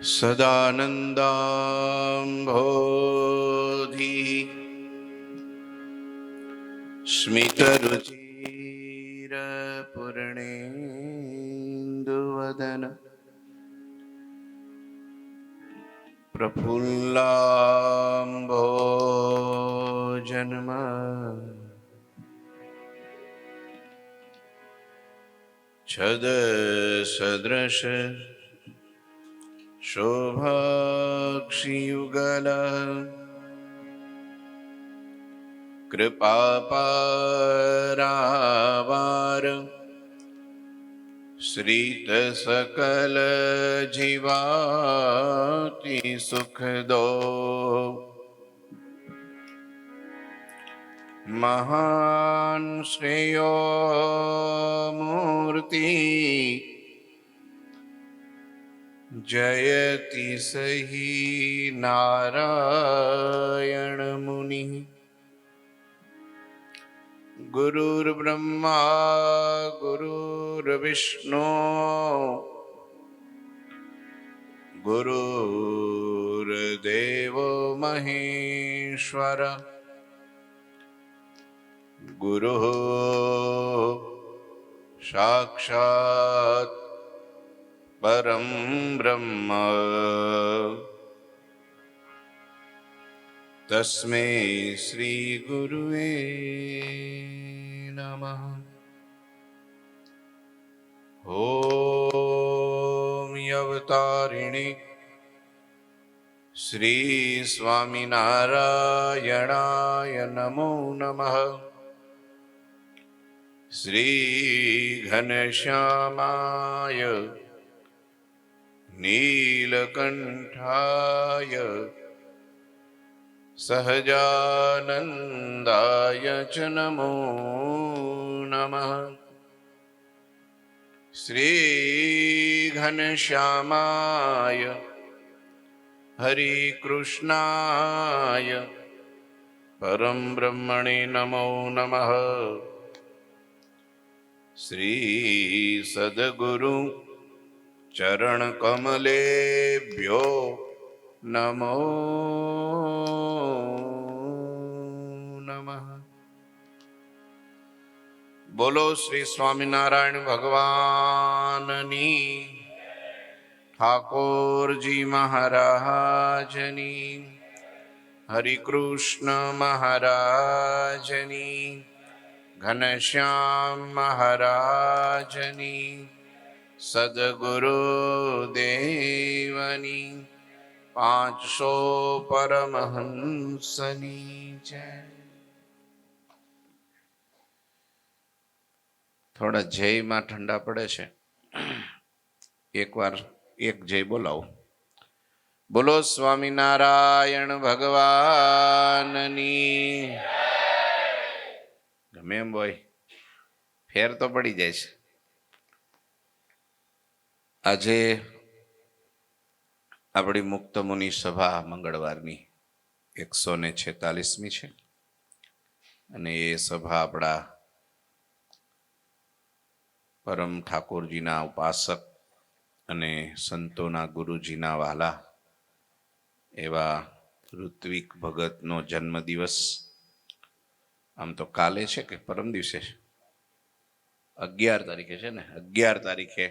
સદાનંદાંભોધિ સ્મિતરુચિરપૂર્ણેન્દુવદન પ્રફુલ્લાંભોજન્મ છદસદૃશ શોભાક્ષિયુગલ કૃપાપારાવાર શ્રીતસકલ જીવાતિ સુખદો મહાન શ્રેયો મૂર્તિ જયતિ સહી નારાયણ મુનિ ગુરુર્બ્રહ્મા ગુરુર્વિષ્ણુ ગુરુર્દેવો મહેશ્વર ગુરુઃ સાક્ષાત પરમ બ્રહ્મ તસ્મૈ શ્રી ગુરુવે નમઃ. ઓમ અવતારિણી શ્રી સ્વામિનારાયણાય નમો નમઃ. શ્રી ઘનશ્યામાય નીલકંઠાય સહજાનંદાય ચ નમો નમઃ. શ્રી ઘનશ્યામાય હરિકૃષ્ણાય પરમ બ્રહ્મણે નમો નમઃ. શ્રી સદગુરુ ચરણ કમલેભ્યો નમો નમઃ. બોલો શ્રી સ્વામિનારાયણ ભગવાનની, ઠાકોરજી મહારાજની, હરિકૃષ્ણ મહારાજની, ઘનશ્યામ મહારાજની, સદગુરુ દેવની, 500 પરમહંસની જય. થોડા જયમાં ઠંડા પડે છે, એકવાર એક જય બોલાવો. બોલો સ્વામિનારાયણ ભગવાનની. ગમે એમ બોય, ફેર તો પડી જાય છે. આજે આપણી મુક્ત મુનિ સભા મંગળવારની 146મી છે અને એ સભા આપણા પરમ ઠાકોરજીના ઉપાસક અને સંતોના ગુરુજીના વાલા એવા ઋત્વિક ભગતનો જન્મદિવસ. આમ તો કાલે છે કે પરમ દિવસે? 11 તારીખે છે ને. 11 તારીખે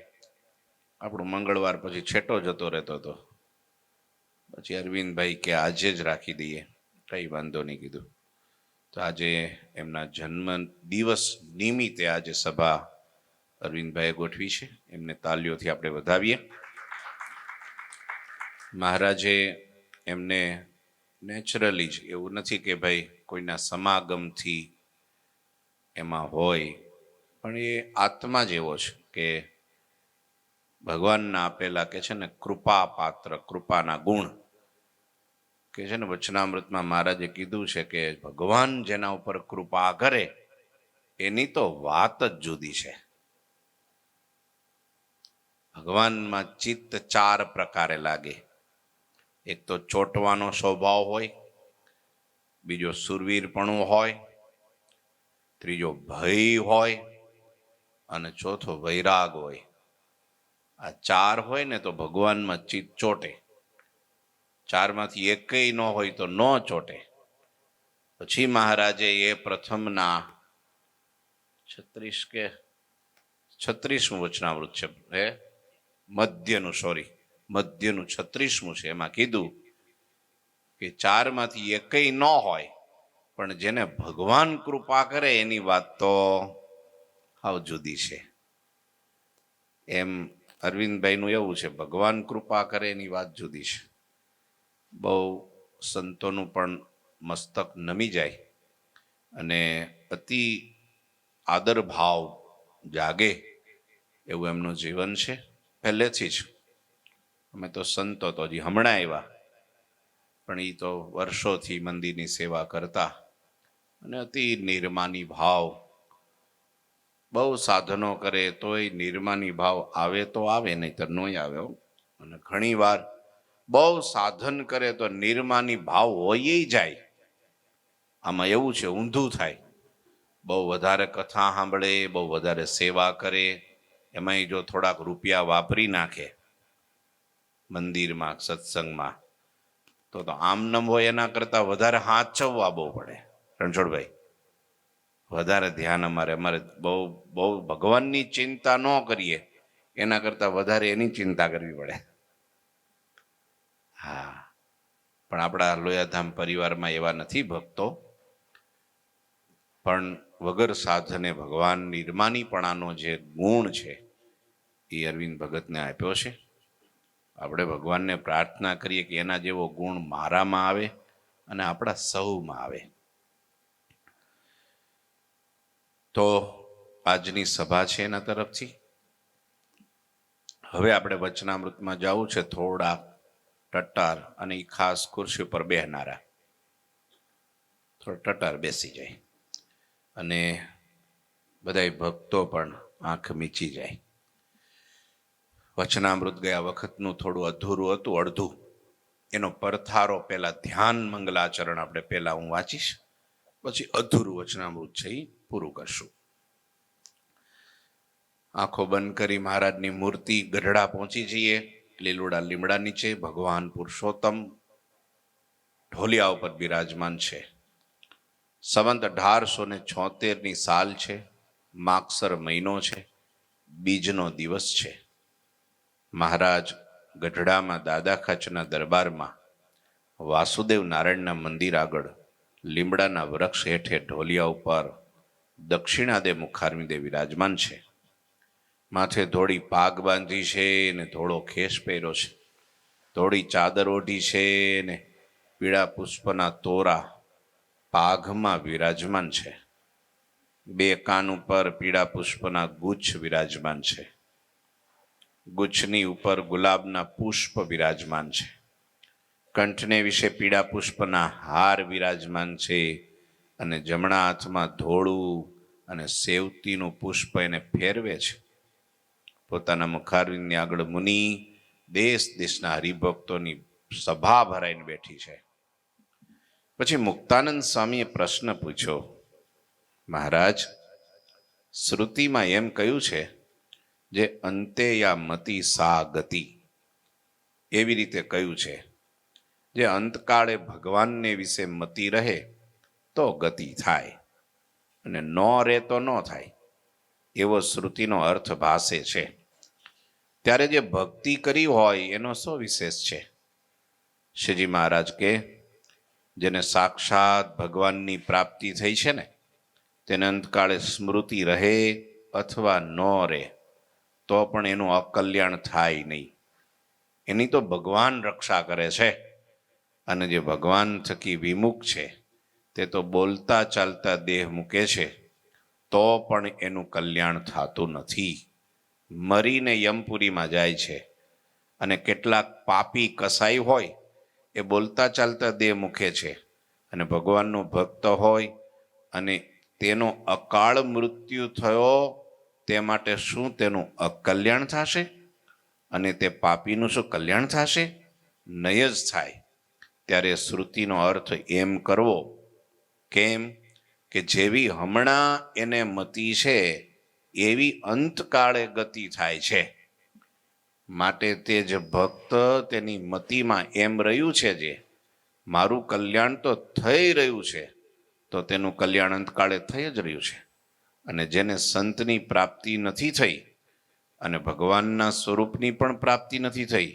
આપણું મંગળવાર પછી છેટો જતો રહેતો હતો. પછી અરવિંદભાઈ કે આજે જ રાખી દઈએ, કઈ વાંધો નહીં કીધું. તો આજે એમના જન્મ દિવસ નિમિત્તે આજે સભા અરવિંદભાઈએ ગોઠવી છે. એમને તાલીઓથી આપણે વધાવીએ. મહારાજે એમને નેચરલી જ, એવું નથી કે ભાઈ કોઈના સમાગમથી એમાં હોય, પણ એ આત્મા જ એવો છે કે ભગવાનના આપેલા કે છે ને કૃપા પાત્ર, કૃપાના ગુણ કે છે ને. વચનામૃતમાં મહારાજે કીધું છે કે ભગવાન જેના ઉપર કૃપા કરે એની તો વાત જ જુદી છે. ભગવાનમાં ચિત્ત 4 પ્રકારે લાગે. એક તો ચોંટવાનો સ્વભાવ હોય, બીજો સુરવીરપણું હોય, ત્રીજો ભય હોય અને ચોથો વૈરાગ હોય. આ ચાર હોય ને તો ભગવાનમાં ચિત્ત ચોટે, ચારમાંથી એકેય ન હોય તો ન ચોટે. પછી મહારાજે એ પ્રથમના 36મું વચનામૃત છે, મધ્યનું 36મું છે. એમાં કીધું કે ચારમાંથી એકેય ન હોય પણ જેને ભગવાન કૃપા કરે એની વાત તો હાવ જુદી છે. એમ અરવિંદભાઈનું એવું છે, ભગવાન કૃપા કરે એની વાત જુદી છે. બહુ સંતોનું પણ મસ્તક નમી જાય અને અતિ આદર ભાવ જાગે એવું એમનું જીવન છે પહેલેથી જ. અમે તો સંતો તો હજી હમણાં આવ્યા, પણ એ તો વર્ષોથી મંદિરની સેવા કરતા અને અતિ નિર્માની ભાવ. બહુ સાધનો કરે તોય નિર્માની ભાવ આવે તો આવે, નહીતર નોય આવે. અને ઘણી વાર બહુ સાધન કરે તો નિર્માની ભાવ હોય જાય. આમાં એવું છે, ઊંધું થાય. બહુ વધારે કથા સાંભળે, બહુ વધારે સેવા કરે, એમાંય જો થોડાક રૂપિયા વાપરી નાખે મંદિરમાં સત્સંગમાં, તો આમનમ હોય એના કરતાં વધારે હાચવવા બહુ પડે. રણછોડભાઈ, વધારે ધ્યાન અમારે બહુ ભગવાનની ચિંતા ન કરીએ એના કરતાં વધારે એની ચિંતા કરવી પડે. હા, પણ આપણા લોયાધામ પરિવારમાં એવા નથી ભક્તો, પણ વગર સાધને ભગવાન નિર્માનીપણાનો જે ગુણ છે એ અરવિંદ ભગતને આપ્યો છે. આપણે ભગવાનને પ્રાર્થના કરીએ કે એના જેવો ગુણ મારામાં આવે અને આપણા સૌમાં આવે. તો આજની સભા છે એના તરફથી હવે આપણે વચનામૃતમાં જવું છે. થોડા ટટ્ટાર અને એ ખાસ ખુરશી ઉપર બેહનારા થોડા ટટ્ટાર બેસી જાય અને બધાય ભક્તો પણ આંખ મીચી જાય. વચનામૃત ગયા વખતનું થોડું અધૂરું હતું, અડધું. એનો પરથારો પહેલા ધ્યાન મંગલાચરણ આપણે પહેલા હું વાંચીશ, પછી અધૂરું વચનામૃત છે એ પૂરું કરશું. આંખો બંધ કરી મહારાજની મૂર્તિ ગઢડા પહોંચી જઈએ. લીલુડા લીમડા નીચે ભગવાન પુરુષોત્તમ ઢોલિયા ઉપર બિરાજમાન છે. સંવંત 1876ની સાલ છે. માગસર મહિનો છે. બીજનો દિવસ છે. મહારાજ ગઢડામાં દાદા ખાચરના દરબારમાં વાસુદેવ નારાયણના મંદિર આગળ લીમડાના વૃક્ષ હેઠે ઢોલિયા ઉપર દક્ષિણાદે મુખારવિંદે વિરાજમાન છે. માથે ધોળી પાગ બાંધી છે ને ધોળો ખેસ પહેર્યો છે. ધોળી ચાદર ઓઢી છે ને પીળા પુષ્પના તોરા પાઘમાં વિરાજમાન છે. બે કાન ઉપર પીળા પુષ્પના ગુચ્છ વિરાજમાન છે. ગુચ્છની ઉપર ગુલાબના પુષ્પ વિરાજમાન છે. કંઠને વિશે પીળા પુષ્પના હાર વિરાજમાન છે અને જમણા હાથમાં ધોળું અને સેવતીનું પુષ્પ એને ફેરવે છે. પોતાના મુખારવિંદની આગળ મુનિ દેશ દેશના હરિભક્તોની સભા ભરાઈને બેઠી છે. પછી મુક્તાનંદ સ્વામીએ પ્રશ્ન પૂછ્યો, મહારાજ, શ્રુતિમાં એમ કહ્યું છે જે અંતે યા મતિ સા ગતિ, એવી રીતે કહ્યું છે જે અંતકાળે ભગવાનને વિશે મતિ રહે તો ગતિ થાય અને ન રહે તો ન થાય, એવો શ્રુતિનો અર્થ ભાસે છે. ત્યારે જે ભક્તિ કરી હોય એનો શું વિશેષ છે? શ્રીજી મહારાજ કે જેને સાક્ષાત ભગવાનની પ્રાપ્તિ થઈ છે ને તેને અંતકાળે સ્મૃતિ રહે અથવા ન રહે તો પણ એનું અકલ્યાણ થાય નહીં. એની તો ભગવાન રક્ષા કરે છે. અને જે ભગવાન થકી વિમુખ છે તે તો બોલતા ચાલતા દેહ મૂકે છે તો પણ એનું કલ્યાણ થતું નથી. મરીને યમપુરીમાં જાય છે. અને કેટલાક પાપી કસાઈ હોય એ બોલતા ચાલતા દેહ મૂકે છે અને ભગવાનનો ભક્ત હોય અને તેનો અકાળ મૃત્યુ થયો તે માટે શું તેનું અકલ્યાણ થશે અને તે પાપીનું શું કલ્યાણ થશે? નહીં જ થાય. ત્યારે શ્રુતિનો અર્થ એમ કરવો, કેમ કે જેવી હમણાં એને મતિ છે એવી અંતકાળે ગતિ થાય છે. માટે તે જ ભક્ત તેની મતિમાં એમ રહ્યું છે જે મારું કલ્યાણ તો થઈ રહ્યું છે, તો તેનું કલ્યાણ અંતકાળે થઈ જ રહ્યું છે. અને જેને સંતની પ્રાપ્તિ નથી થઈ અને ભગવાનના સ્વરૂપની પણ પ્રાપ્તિ નથી થઈ,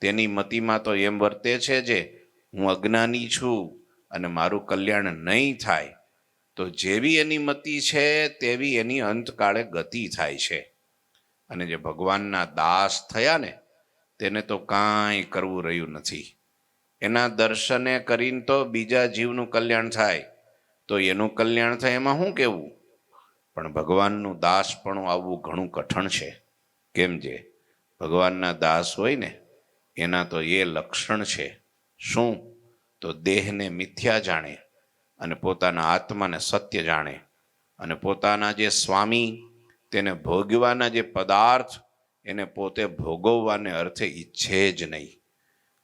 તેની મતિમાં તો એમ વર્તે છે જે હું અજ્ઞાની છું અને મારું કલ્યાણ નહીં થાય. તો જેવી એની મતિ છે તેવી એની અંતકાળે ગતિ થાય છે. અને જે ભગવાનના દાસ થયા ને તેને તો કાંઈ કરવું રહ્યું નથી. એના દર્શને કરીને તો બીજા જીવનું કલ્યાણ થાય, તો એનું કલ્યાણ થાય એમાં શું કહેવું? પણ ભગવાનનું દાસ પણ આવવું ઘણું કઠણ છે. કેમ જે ભગવાનના દાસ હોય ને એના તો એ લક્ષણ છે. શું? તો દેહને મિથ્યા જાણે અને પોતાના આત્માને સત્ય જાણે, અને પોતાના જે સ્વામી તેને ભોગવાના જે પદાર્થ એને પોતે ભોગવવાને અર્થે ઈચ્છે જ નહીં,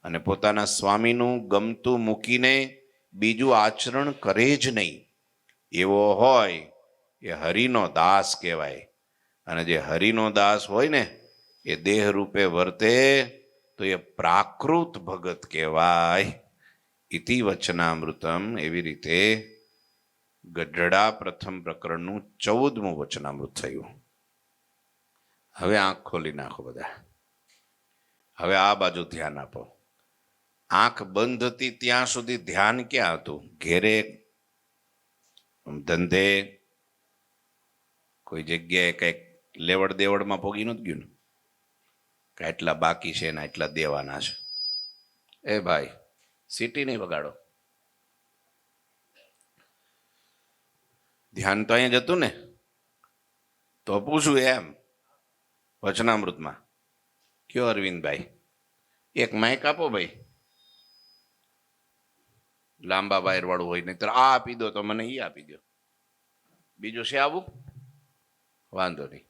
અને પોતાના સ્વામીનું ગમતું મૂકીને બીજું આચરણ કરે જ નહીં. એવો હોય એ હરિનો દાસ કહેવાય. અને જે હરિનો દાસ હોય ને એ દેહ રૂપે વર્તે તો એ પ્રાકૃત ભગત કહેવાય. ઇતિ વચનામૃતમ. એવી રીતે ગઢડા પ્રથમ પ્રકરણનું 14મું વચનામૃત થયું. હવે આંખ ખોલી નાખો બધા. હવે આ બાજુ ધ્યાન આપો. આંખ બંધ હતી ત્યાં સુધી ધ્યાન ક્યાં હતું? ઘેરે, ધંધે, કોઈ જગ્યાએ કંઈક લેવડ દેવડમાં ભોગી નતું ગયું ને કે એટલા બાકી છે ને એટલા દેવાના છે. એ ભાઈ સીટી નહીં વગાડો. ધ્યાન તો અહીંયા જ હતું ને. તો પૂછું એમ વચનામૃતમાં કયો અરવિંદભાઈ એક માઇક આપો ભાઈ, લાંબા વાયર વાળું હોય, નહીં તો આ આપી દો તો મને એ આપી દો. બીજું છે આવું? વાંધો નહીં.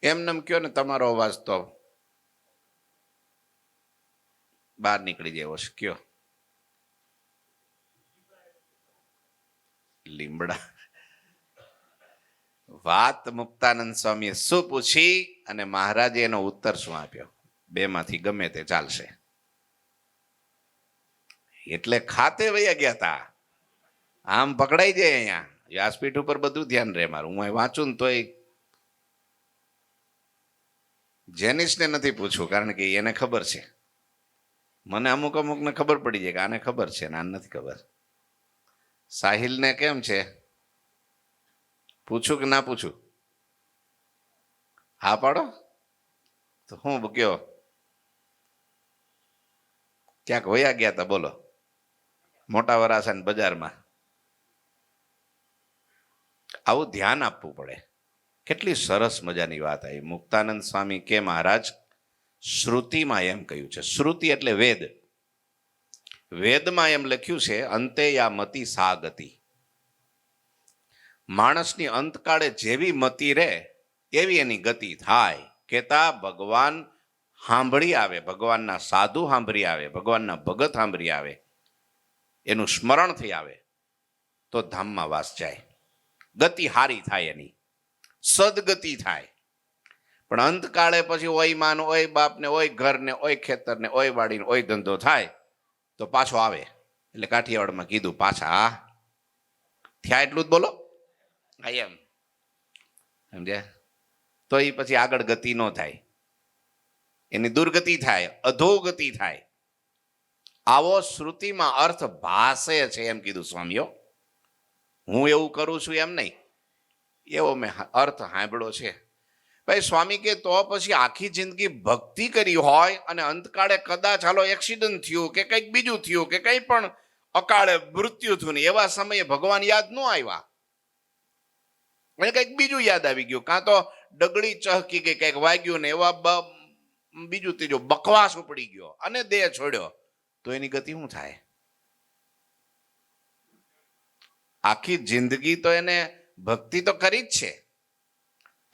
એમનેમ કયો ને તમારો અવાજ તો બહાર નીકળી જાય છે. કયો લીમડા. વાત મુક્તાનંદ સ્વામીએ શું પૂછી અને મહારાજે એનો ઉત્તર શું આપ્યો? બેમાંથી ગમે તે ચાલશે. એટલે ખાતે વયા ગયા તા. આમ પકડાઈ જાય. અહીંયા વ્યાસપીઠ ઉપર બધું ધ્યાન રહે મારું. હું વાંચું ને તોય જેનિસને નથી પૂછવું, કારણ કે એને ખબર છે. મને અમુક ને ખબર પડી જાય કે આને ખબર છે ને આને નથી ખબર. સાહિલને કેમ છે? પૂછું કે ના પૂછું? હા પાડો તો હું કયો ક્યાંક વયા ગયા તા. બોલો. મોટા વરાસા બજારમાં. આવું ધ્યાન આપવું પડે. કેટલી સરસ મજાની વાત આવી. મુક્તાનંદ સ્વામી કે મહારાજ શ્રુતિમાં એમ કહ્યું છે. શ્રુતિ એટલે વેદ. વેદમાં એમ લખ્યું છે અંતે યા મતિ સા ગતિ. માણસની અંતકાળે જેવી મતિ રહે એવી એની ગતિ થાય. કેતા ભગવાન સાંભળી આવે, ભગવાનના સાધુ સાંભળી આવે, ભગવાનના ભગત સાંભળી આવે, એનું સ્મરણ થઈ આવે તો ધામમાં વાસ જાય. ગતિ હારી થાય, એની સદગતિ થાય. પણ અંતકાળે પછી ઓય માન, ઓય બાપને, ઓય ઘરને, ઓય ખેતરને, ઓય વાડીને, ઓય ધંધો થાય તો પાછો આવે. એટલે કાઠિયાવાડમાં કીધું પાછા થયા એટલું જ બોલો. એમ સમજ્યા? તો એ પછી આગળ ગતિ ન થાય, એની દુર્ગતિ થાય, અધોગતિ થાય. આવો શ્રુતિમાં અર્થ ભાષે છે એમ કીધું સ્વામીઓ. હું એવું કરું છું એમ નહીં, એવો મેં અર્થ સાંભળ્યો છે. ભાઈ સ્વામી કે તો પછી આખી જિંદગી ભક્તિ કરી હોય અને અંતકાળે કદાચ હાલો એક્સિડન્ટ થયું કે કંઈક બીજું થયું કે કંઈ પણ અકાળે મૃત્યુ થયું ને એવા સમયે ભગવાન યાદ ન આવ્યા, અને કંઈક બીજું યાદ આવી ગયું, કાં તો ડગડી ચહકી ગઈ, કંઈક વાગ્યું ને એવા બીજું ત્રીજું બકવાસ ઉપડી ગયો અને દેહ છોડ્યો, તો એની ગતિ શું થાય? આખી જિંદગી તો એને ભક્તિ તો કરી જ છે,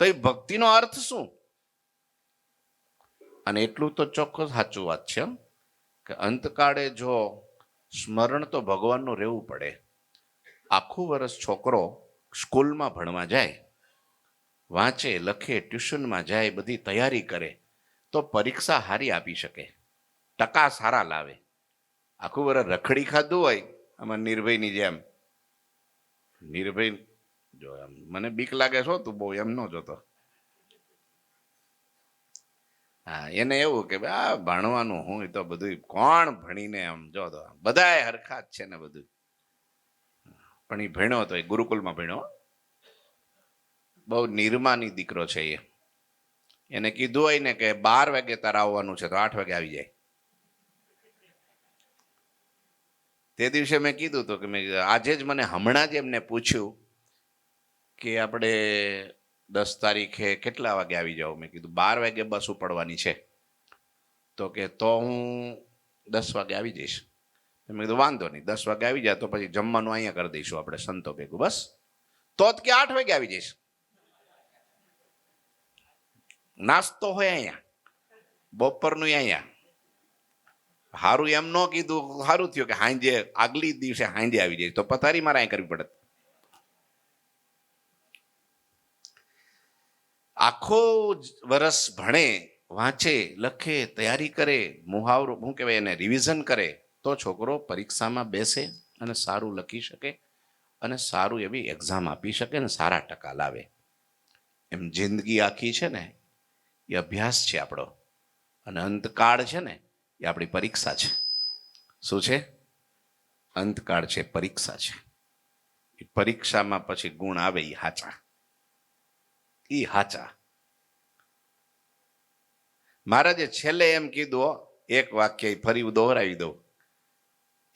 તો એ ભક્તિનો અર્થ શું? અને એટલું તો ચોક્કસ સાચું વાત છે કે અંતકાળે જો સ્મરણ તો ભગવાનનું રહેવું પડે. આખું વર્ષ છોકરો સ્કૂલમાં ભણવા જાય, વાંચે, લખે, ટ્યુશનમાં જાય, બધી તૈયારી કરે તો પરીક્ષા સારી આપી શકે, ટકા સારા લાવે. આખું વર્ષ રખડી ખાધું હોય આમાં નિર્ભયની જેમ, નિર્ભય જો એમ મને બીક લાગે છો તું બહુ એમ ન જોતો. હા, એને એવું કે આ ભણવાનું હું તો બધું કોણ ભણીને આમ જો તો બધાય હરખા જ છે ને બધું. પણ એ ભણ્યો તો એ ગુરુકુલમાં ભણ્યો, બહુ નિર્માની દીકરો છે એ. એને કીધું હોય ને કે 12 વાગે તારે આવવાનું છે તો 8 વાગે આવી જાય. તે દિવસે મેં કીધું હતું કે મેં આજે જ મને હમણાં જ એમને પૂછ્યું કે આપણે 10 તારીખે કેટલા વાગે આવી જાવ. મેં કીધું 12 વાગે બસ ઉપડવાની છે. તો કે તો હું 10 વાગે આવી જઈશ. મેં કીધું વાંધો નહીં, 10 વાગે આવી જાય તો પછી જમવાનું અહીંયા કરી દઈશું આપણે સંતો ભેગું, બસ. તો જ કે 8 વાગે આવી જઈશ. નાસ્તો હોય અહીંયા, બપોરનું અહીંયા. હારું એમ ન કીધું, સારું થયું કે હાંજે આગલી દિવસે હાંજે આવી જાય તો પથારી મારે અહીં કરવી પડે. આખો વર્ષ ભણે, વાંચે, લખે, તૈયારી કરે, મુહાવરો શું કહેવાય એને રિવિઝન કરે તો છોકરો પરીક્ષામાં બેસે અને સારું લખી શકે અને સારું એવી એક્ઝામ આપી શકે ને સારા ટકા લાવે. એમ જિંદગી આખી છે ને એ અભ્યાસ છે આપણો, અને અંતકાળ છે ને એ આપણી પરીક્ષા છે. શું છે? અંતકાળ છે, પરીક્ષા છે. એ પરીક્ષામાં પછી ગુણ આવે એ હાચા, એ હાચા. મહારાજે છેલ્લે એમ કીધું, એક વાક્ય ફરી દોહરાવી દઉં,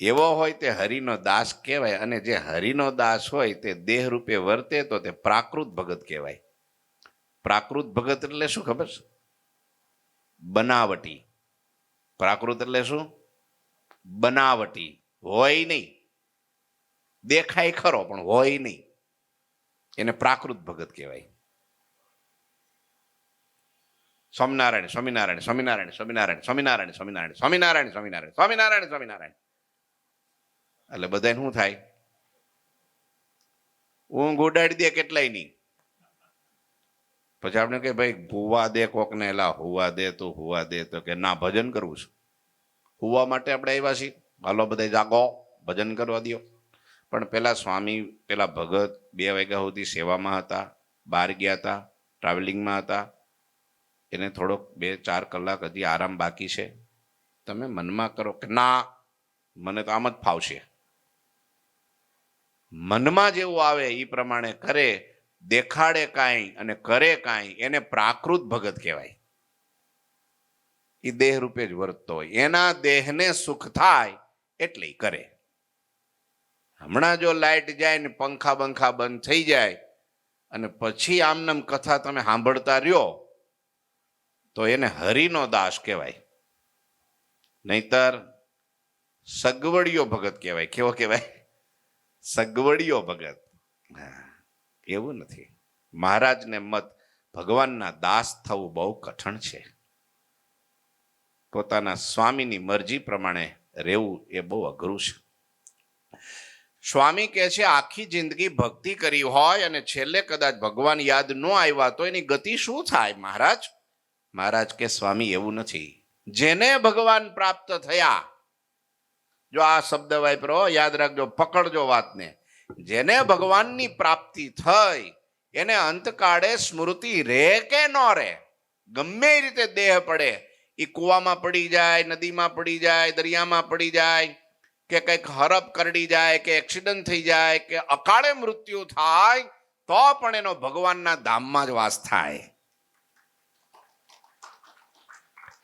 એવો હોય તે હરિનો દાસ કહેવાય, અને જે હરિનો દાસ હોય તે દેહ રૂપે વર્તે તો તે પ્રાકૃત ભગત કહેવાય. પ્રાકૃત ભગત એટલે શું ખબર છે? બનાવટી. પ્રાકૃત એટલે શું? બનાવટી, હોય નહીં, દેખાય ખરો પણ હોય નહીં, એને પ્રાકૃત ભગત કહેવાય. સ્વામિનારાયણ સ્વામિનારાયણ સ્વામિનારાયણ સ્વામિનારાયણ સ્વામિનારાયણ સ્વામિનારાયણ સ્વામિનારાયણ સ્વામિનારાયણ સ્વામિનારાયણ સ્વામિનારાયણ એટલે બધાને શું થાય? ઊંઘ ઉડાડી દે કેટલાય નહીં. પછી આપણે કે ભાઈ હુવા દે કોકને, એલા હુવા દે તો હુવા દે, તો કે ના ભજન કરવું છે. હુવા માટે આપણે આવ્યા છીએ, હાલો બધા જાગો ભજન કરવા દો. પણ પેલા સ્વામી, પેલા ભગત 2 વાગ્યા સુધી સેવામાં હતા, બહાર ગયા હતા, ટ્રાવેલિંગમાં હતા, એને થોડોક 2-4 કલાક હજી આરામ બાકી છે. તમે મનમાં કરો કે ના મને તો આમ જ ફાવશે. મનમાં જેવું આવે એ પ્રમાણે કરે, દેખાડે કાંઈ અને કરે કાંઈ, એને પ્રાકૃત ભગત કહેવાય. એ દેહ રૂપે જ વર્તતો હોય, એના દેહને સુખ થાય એટલે કરે. હમણાં જો લાઈટ જાય ને પંખા બંખા બંધ થઈ જાય અને પછી આમનામ કથા તમે સાંભળતા રહ્યો તો એને હરિનો દાસ કહેવાય. નહીતર સગવડિયો ભગત કહેવાય. કેવો કહેવાય? સગવડિયો ભગત. એવું નથી. મહારાજને મત ભગવાનના દાસ થવું બહુ કઠણ છે. પોતાના સ્વામીની મરજી પ્રમાણે રહેવું એ બહુ અઘરું છે. સ્વામી કહે છે આખી જિંદગી ભક્તિ કરી હોય અને છેલ્લે કદાચ ભગવાન યાદ ન આવ્યા તો એની ગતિ શું થાય મહારાજ? મહારાજ કે સ્વામી એવું નથી. જેને ભગવાન પ્રાપ્ત થયા, જો આ શબ્દ વાપરો યાદ રાખજો, પકડજો વાતને. જેને ભગવાનની પ્રાપ્તિ થઈ એને અંતકાળે સ્મૃતિ રે કે ન રે, ગમે એ રીતે દેહ પડે, એ કૂવામાં પડી જાય, નદીમાં પડી જાય, દરિયામાં પડી જાય, કે કંઈક હરપ કરડી જાય, કે એક્સિડન્ટ થઈ જાય, કે અકાળે મૃત્યુ થાય, તો પણ એનો ભગવાનના ધામમાં જ વાસ થાય.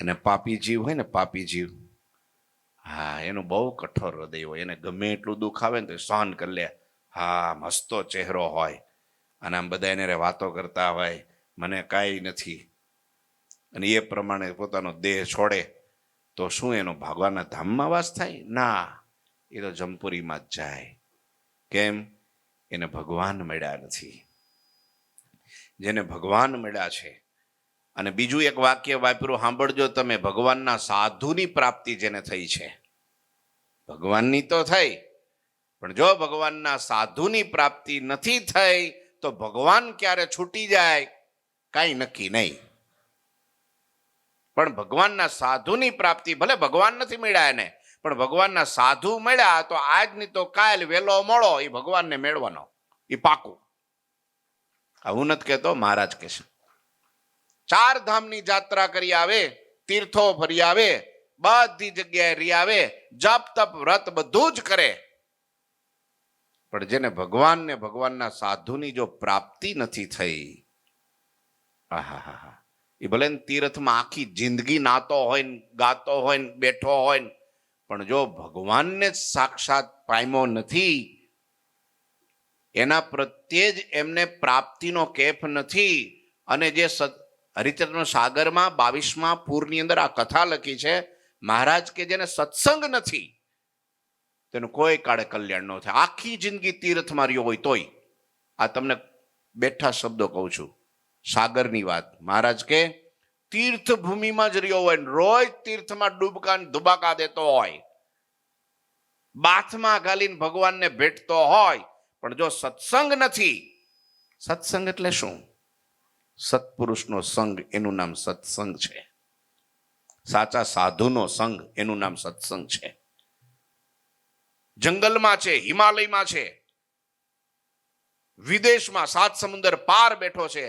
અને પાપી જીવ હોય ને, પાપી જીવ, હા, એનું બહુ કઠોર હૃદય હોય. એને ગમે એટલું દુઃખ આવે ને તો સહન કરી લે. હા, મસ્તો ચહેરો હોય અને આમ બધા એને વાતો કરતા હોય, મને કાંઈ નથી, અને એ પ્રમાણે પોતાનો દેહ છોડે તો શું એનો ભગવાનના ધામમાં વાસ થાય? ના, એ તો જમપુરીમાં જ જાય. કેમ? એને ભગવાન મળ્યા નથી. જેને ભગવાન મળ્યા છે. અને બીજું એક વાક્ય વાપર્યું, સાંભળજો તમે, ભગવાનના સાધુની પ્રાપ્તિ જેને થઈ છે. ભગવાનની તો થઈ, પણ જો ભગવાનના સાધુની પ્રાપ્તિ નથી થઈ તો ભગવાન ક્યારે છૂટી જાય કાંઈ નક્કી નહીં. પણ ભગવાનના સાધુની પ્રાપ્તિ, ભલે ભગવાન નથી મળ્યા એને, પણ ભગવાનના સાધુ મળ્યા તો આજની તો કાલ વેલો મોડો એ ભગવાનને મેળવાનો, એ પાકું. હું નથી કહેતો, મહારાજ કહે છે. 4 ધામની જાત્રા કરી આવે, તીર્થો ફરી આવે, બધી જગ્યાએ રી આવે, જપ તપ વ્રત બધું જ કરે, પણ જેને ભગવાનને ભગવાનના સાધુની જો પ્રાપ્તિ નથી થઈ, આહા, એ ભલે તીર્થમાં આખી જિંદગી નાતો હોય ને ગાતો હોય ને બેઠો હોય ને, પણ જો ભગવાનને સાક્ષાત પામ્યો નથી, એના પ્રત્યે જ એમને પ્રાપ્તિનો કેફ નથી. અને જે હરિચંદ્ર સાગરમાં 22મા પૂરની અંદર આ કથા લખી છે, મહારાજ કે જેને સત્સંગ નથી તેનું કોઈ કાળે કલ્યાણ ન થાય. આખી જિંદગી તીર્થમાં રહ્યો હોય તોય. આ તમને બેઠા શબ્દો કહું છું, સાગરની વાત. મહારાજ કે તીર્થ ભૂમિમાં જ રહ્યો હોય, રોજ તીર્થમાં ડૂબકા ધુબાકા દેતો હોય, બાથમાં ગાલીને ભગવાનને ભેટતો હોય, પણ જો સત્સંગ નથી, સત્સંગ એટલે શું? સત્પુરુષનો સંગ, એનું નામ સત્સંગ છે. સાચા સાધુનો સંગ, એનું નામ સત્સંગ છે. જંગલમાં છે, હિમાલયમાં છે, વિદેશમાં 7 સમુદ્ર પાર બેઠો છે,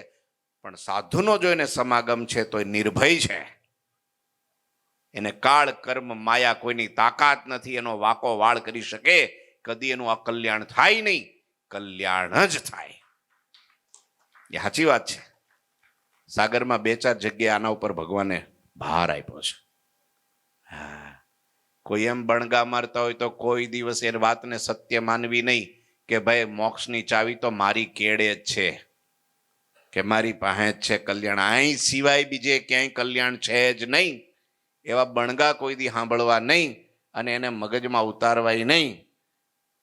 પણ સાધુનો જો એને સમાગમ છે તો એ નિર્ભય છે. એને કાળ કર્મ માયા કોઈની તાકાત નથી એનો વાકો વાળ કરી શકે. કદી એનું અકલ્યાણ થાય નહીં, કલ્યાણ જ થાય. એ સાચી વાત છે. સાગરમાં 2-4 જગ્યાએ આના ઉપર ભગવાને ભાર આપ્યો છે. કોઈ એમ બણગા મારતા હોય તો કોઈ દિવસ એ વાતને સત્ય માનવી નહીં કે ભાઈ મોક્ષની ચાવી તો મારી કેડે જ છે, કે મારી પાસે જ છે કલ્યાણ, અહીં સિવાય બીજે ક્યાંય કલ્યાણ છે જ નહીં. એવા બણગા કોઈ દી સાંભળવા નહીં અને એને મગજમાં ઉતારવાય નહીં.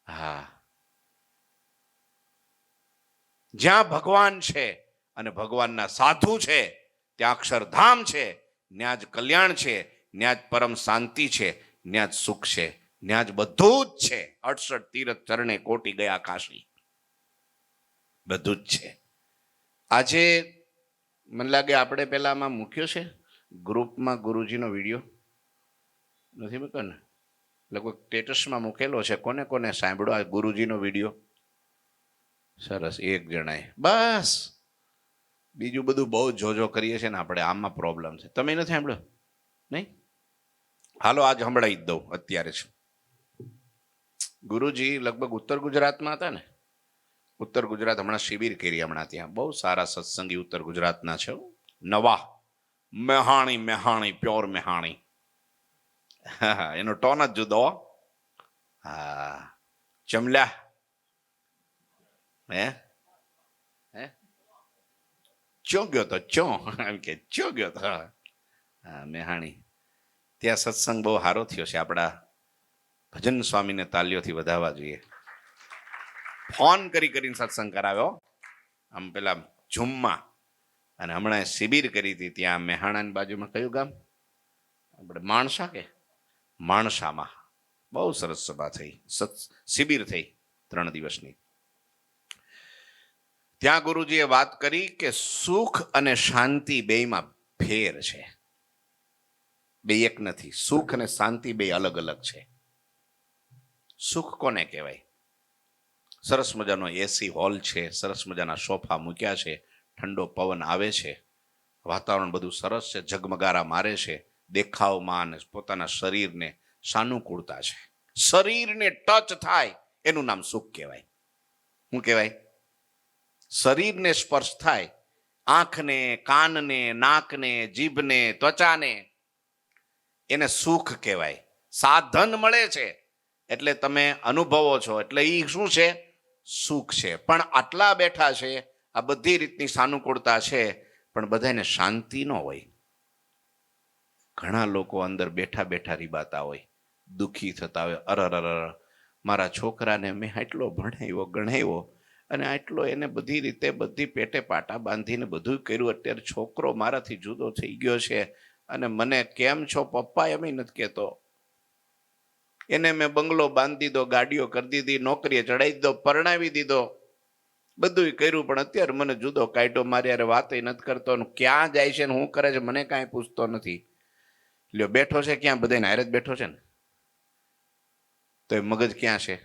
હા, જ્યાં ભગવાન છે અને ભગવાનના સાધુ છે, ત્યાં અક્ષરધામ છે, ત્યાં જ કલ્યાણ છે, ત્યાં જ પરમ શાંતિ છે, ત્યાં જ સુખ છે, ત્યાં જ બધું જ છે. 68 તીર્થ ચરણે કોટી ગયા કાશી, બધું જ છે. આજે મને લાગે આપણે પહેલામાં મૂક્યો છે ગ્રુપમાં ગુરુજીનો વિડીયો, નથી મૂક્યો ને? લગભગ સ્ટેટસમાં મૂકેલો છે. કોને કોને સાંભળ્યો આ ગુરુજીનો વિડીયો? સરસ, 1 જણાએ. બસ, બીજું બધું બહુ જોજો કરીએ છીએ ને આપણે, આમાં પ્રોબ્લેમ છે. તમે નથી સાંભળ્યો? નહીં? હાલો આજ સંભળાવી જ દઉં અત્યારે જ. ગુરુજી લગભગ ઉત્તર ગુજરાતમાં હતા ને, ઉત્તર ગુજરાત હમણાં શિબિર કરી, હમણાં ત્યાં બહુ સારા સત્સંગી ઉત્તર ગુજરાતના છે. નવા મેહાણી પ્યોર મેહાણી, એનો ટોન જ જુદો. હા, ચમલ્યા હે ચો ગયો તો, ચો એમ કે ચો ગયો તો. હા, મેહાણી. ત્યાં સત્સંગ બહુ સારો થયો છે. આપણા ભજન સ્વામીને તાલીઓથી વધાવવા જોઈએ. ફોન કરીને સત્સંગ કરાવ્યો આમ પેલા ઝૂમમાં. અને હમણાં શિબિર કરી હતી ત્યાં મેહાણાની બાજુમાં. કયું ગામ? આપણે માણસા કે માણસામાં બહુ સરસ સભા થઈ, શિબિર થઈ 3 દિવસની. ત્યાં ગુરુજીએ વાત કરી કે સુખ અને શાંતિ બેયમાં ફેર છે. બે એક નથી. સુખ અને શાંતિ બે અલગ અલગ છે. સુખ કોને કહેવાય? સરસ મજાનો એસી હોલ છે, સરસ મજાના સોફા મૂક્યા છે, ઠંડો પવન આવે છે, વાતાવરણ બધું સરસ છે, ઝગમગારા મારે છે, દેખાવમાં અને પોતાના શરીરને સાનુકૂળતા છે. શરીરને ટચ થાય એનું નામ સુખ કહેવાય. શું કહેવાય? શરીરને સ્પર્શ થાય, આંખને, કાનને, નાકને, જીભને, ત્વચાને, એને સુખ કહેવાય. સાધન મળે છે એટલે તમે અનુભવો છો, એટલે એ શું છે? સુખ છે. પણ આટલા બેઠા છે, આ બધી રીતની સાનુકૂળતા છે, પણ બધાને શાંતિ ન હોય. ઘણા લોકો અંદર બેઠા બેઠા રીબાતા હોય, દુઃખી થતા હોય. અરર, મારા છોકરાને મેં આટલો ભણાવ્યો ગણાવ્યો અને આટલો એને બધી રીતે બધી પેટે પાટા બાંધીને બધું કર્યું, અત્યારે છોકરો મારાથી જુદો થઈ ગયો છે અને મને કેમ છો પપ્પા એમ નથી કહેતો. એને મેં બંગલો બાંધી દીધો, ગાડીઓ કરી દીધી, નોકરીએ ચડાવી દીધો, પરણાવી દીધો, બધું કર્યું, પણ અત્યારે મને જુદો કાઢ્યો, મારી યાર વાત નથી કરતો, ક્યાં જાય છે ને શું કરે છે મને કાંઈ પૂછતો નથી. લ્યો બેઠો છે ક્યાં? બધાને હારે જ બેઠો છે ને, તો એ મગજ ક્યાં છે?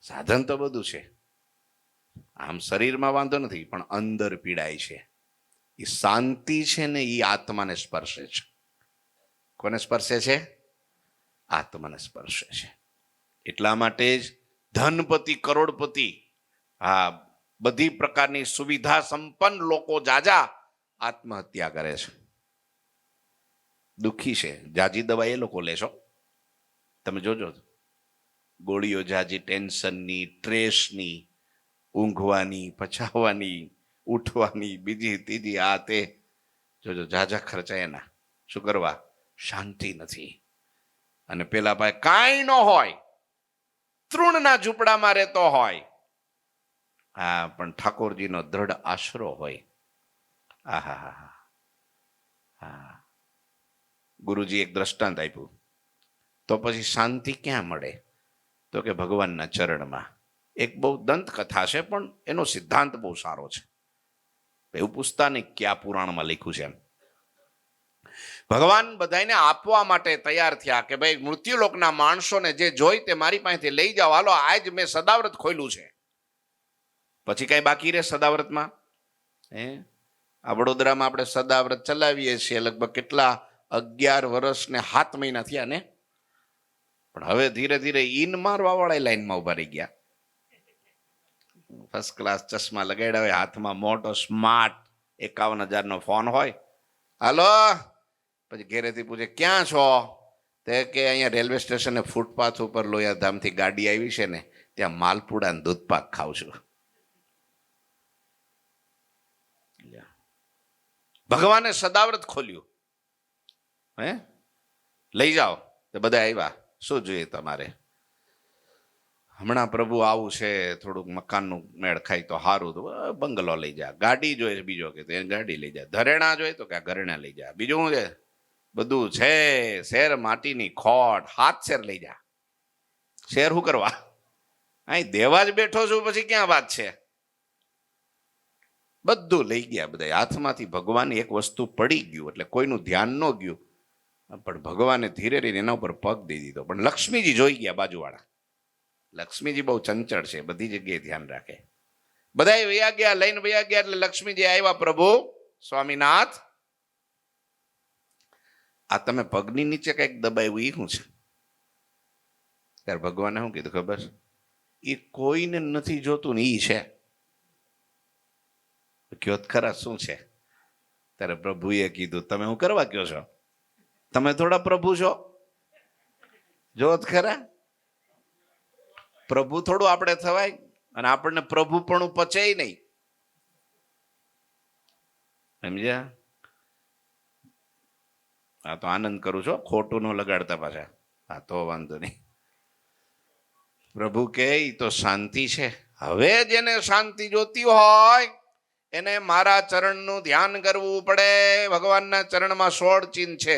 સાધન તો બધું છે, આમ શરીરમાં વાંધો નથી, પણ અંદર પીડાય છે. એ શાંતિ છે ને એ આત્માને સ્પર્શે છે. કોને સ્પર્શે છે? આત્માને સ્પર્શે છે. એટલા માટે જ ધનપતિ કરોડપતિ, હા, બધી પ્રકારની સુવિધા સંપન્ન લોકો જાજા આત્મહત્યા કરે છે. દુઃખી છે. જાજી દવા એ લોકો લેશો, તમે જોજો, ગોળીઓ જાજી, ટેન્શનની, સ્ટ્રેસની, ઊંઘવાની, પચાવવાની, ઉઠવાની, બીજી ત્રીજી, આ તે, જોજો જાજા ખર્ચા એના. શું કરવા? શાંતિ નથી. અને પેલા ભાઈ કાંઈ ન હોય, તૃણના ઝૂંપડામાં રહેતો હોય, હા, પણ ઠાકોરજીનો દ્રઢ આશરો હોય. આહા હા. ગુરુજી એક દ્રષ્ટાંત આપ્યું, તો પછી શાંતિ ક્યાં મળે? તો કે ભગવાનના ચરણમાં. એક બહુ દંતકથા છે, પણ એનો સિદ્ધાંત બહુ સારો છે. એવું પૂછતા નહીં ક્યાં પુરાણમાં લખ્યું છે એમ. ભગવાન બધાને આપવા માટે તૈયાર થયા કે ભાઈ મૃત્યુલોકના માણસોને જે જોઈ તે મારી પાસેથી લઈ જાઓ, હાલો આજ મેં સદાવ્રત ખોલ્યું છે. પછી કઈ બાકી રહે સદાવ્રતમાં? આ વડોદરામાં આપણે સદાવ્રત ચલાવીએ છીએ, લગભગ કેટલા 11 વર્ષ ને 7 મહિના થયા ને. પણ હવે ધીરે ધીરે ઈન મારવા વાળા લાઈનમાં ઉભા રહી ગયા. ફર્સ્ટ ક્લાસ ચશ્મા લગાડ્યા હોય, હાથમાં મોટો સ્માર્ટ 51,000 નો ફોન હોય. હાલો, પછી ઘેરેથી પૂછે ક્યાં છો? તે કે અહીંયા રેલવે સ્ટેશને ફૂટપાથ ઉપર લોયાધામથી ગાડી આવી છે ને, ત્યાં માલપુડા ને દૂધપાક ખાઉં છું. ભગવાને સદાવ્રત ખોલ્યું, હે લઈ જાઓ. તો બધા આવ્યા, શું જોઈએ તમારે? હમણાં પ્રભુ આવું છે, થોડુંક મકાનનું મેળ ખાય તો સારું, તો બંગલો લઈ જા. ગાડી જોઈએ બીજો કે ગાડી લઈ જા. ઘરેણા જોઈએ તો કે ઘરેણા લઈ જા. બીજું શું છે? બધું છે. શેર માટીની ખોટ 7 શેર લઈ જા. શેર શું કરવા? અહીં દેવા જ બેઠો છું, પછી ક્યાં વાત છે? બધું લઈ ગયા બધા હાથમાંથી. ભગવાન એક વસ્તુ પડી ગયું એટલે કોઈનું ધ્યાન ન ગયું, પણ ભગવાને ધીરે ધીરે એના ઉપર પગ દઈ દીધો. પણ લક્ષ્મીજી જોઈ ગયા બાજુવાળા. લક્ષ્મીજી બહુ ચંચળ છે, બધી જગ્યાએ ધ્યાન રાખે. બધા વયા ગયા, લઈને વયા ગયા. એટલે લક્ષ્મીજી આવ્યા, પ્રભુ સ્વામીનાથ, આ તમે પગની નીચે કઈક દબાવ્યું, એ શું છે? ત્યારે ભગવાને શું કીધું ખબર? એ કોઈને નથી જોતું ને ઈ છે. કયો ખરા શું છે? ત્યારે પ્રભુએ કીધું, તમે શું કરવા કયો છો? તમે થોડા પ્રભુ છો? જો ખરા, પ્રભુ થોડું આપણે થવાય, અને આપણને પ્રભુ પણ પચે નહીં. સમજ્યા? હા, તો આનંદ કરું છો, ખોટું ન લગાડતા પાછા. હા, તો વાંધો નહીં. પ્રભુ કે તો શાંતિ છે. હવે જેને શાંતિ જોતી હોય એને મારા ચરણનું ધ્યાન કરવું પડે. ભગવાનના ચરણમાં 16 ચિહ્ન છે.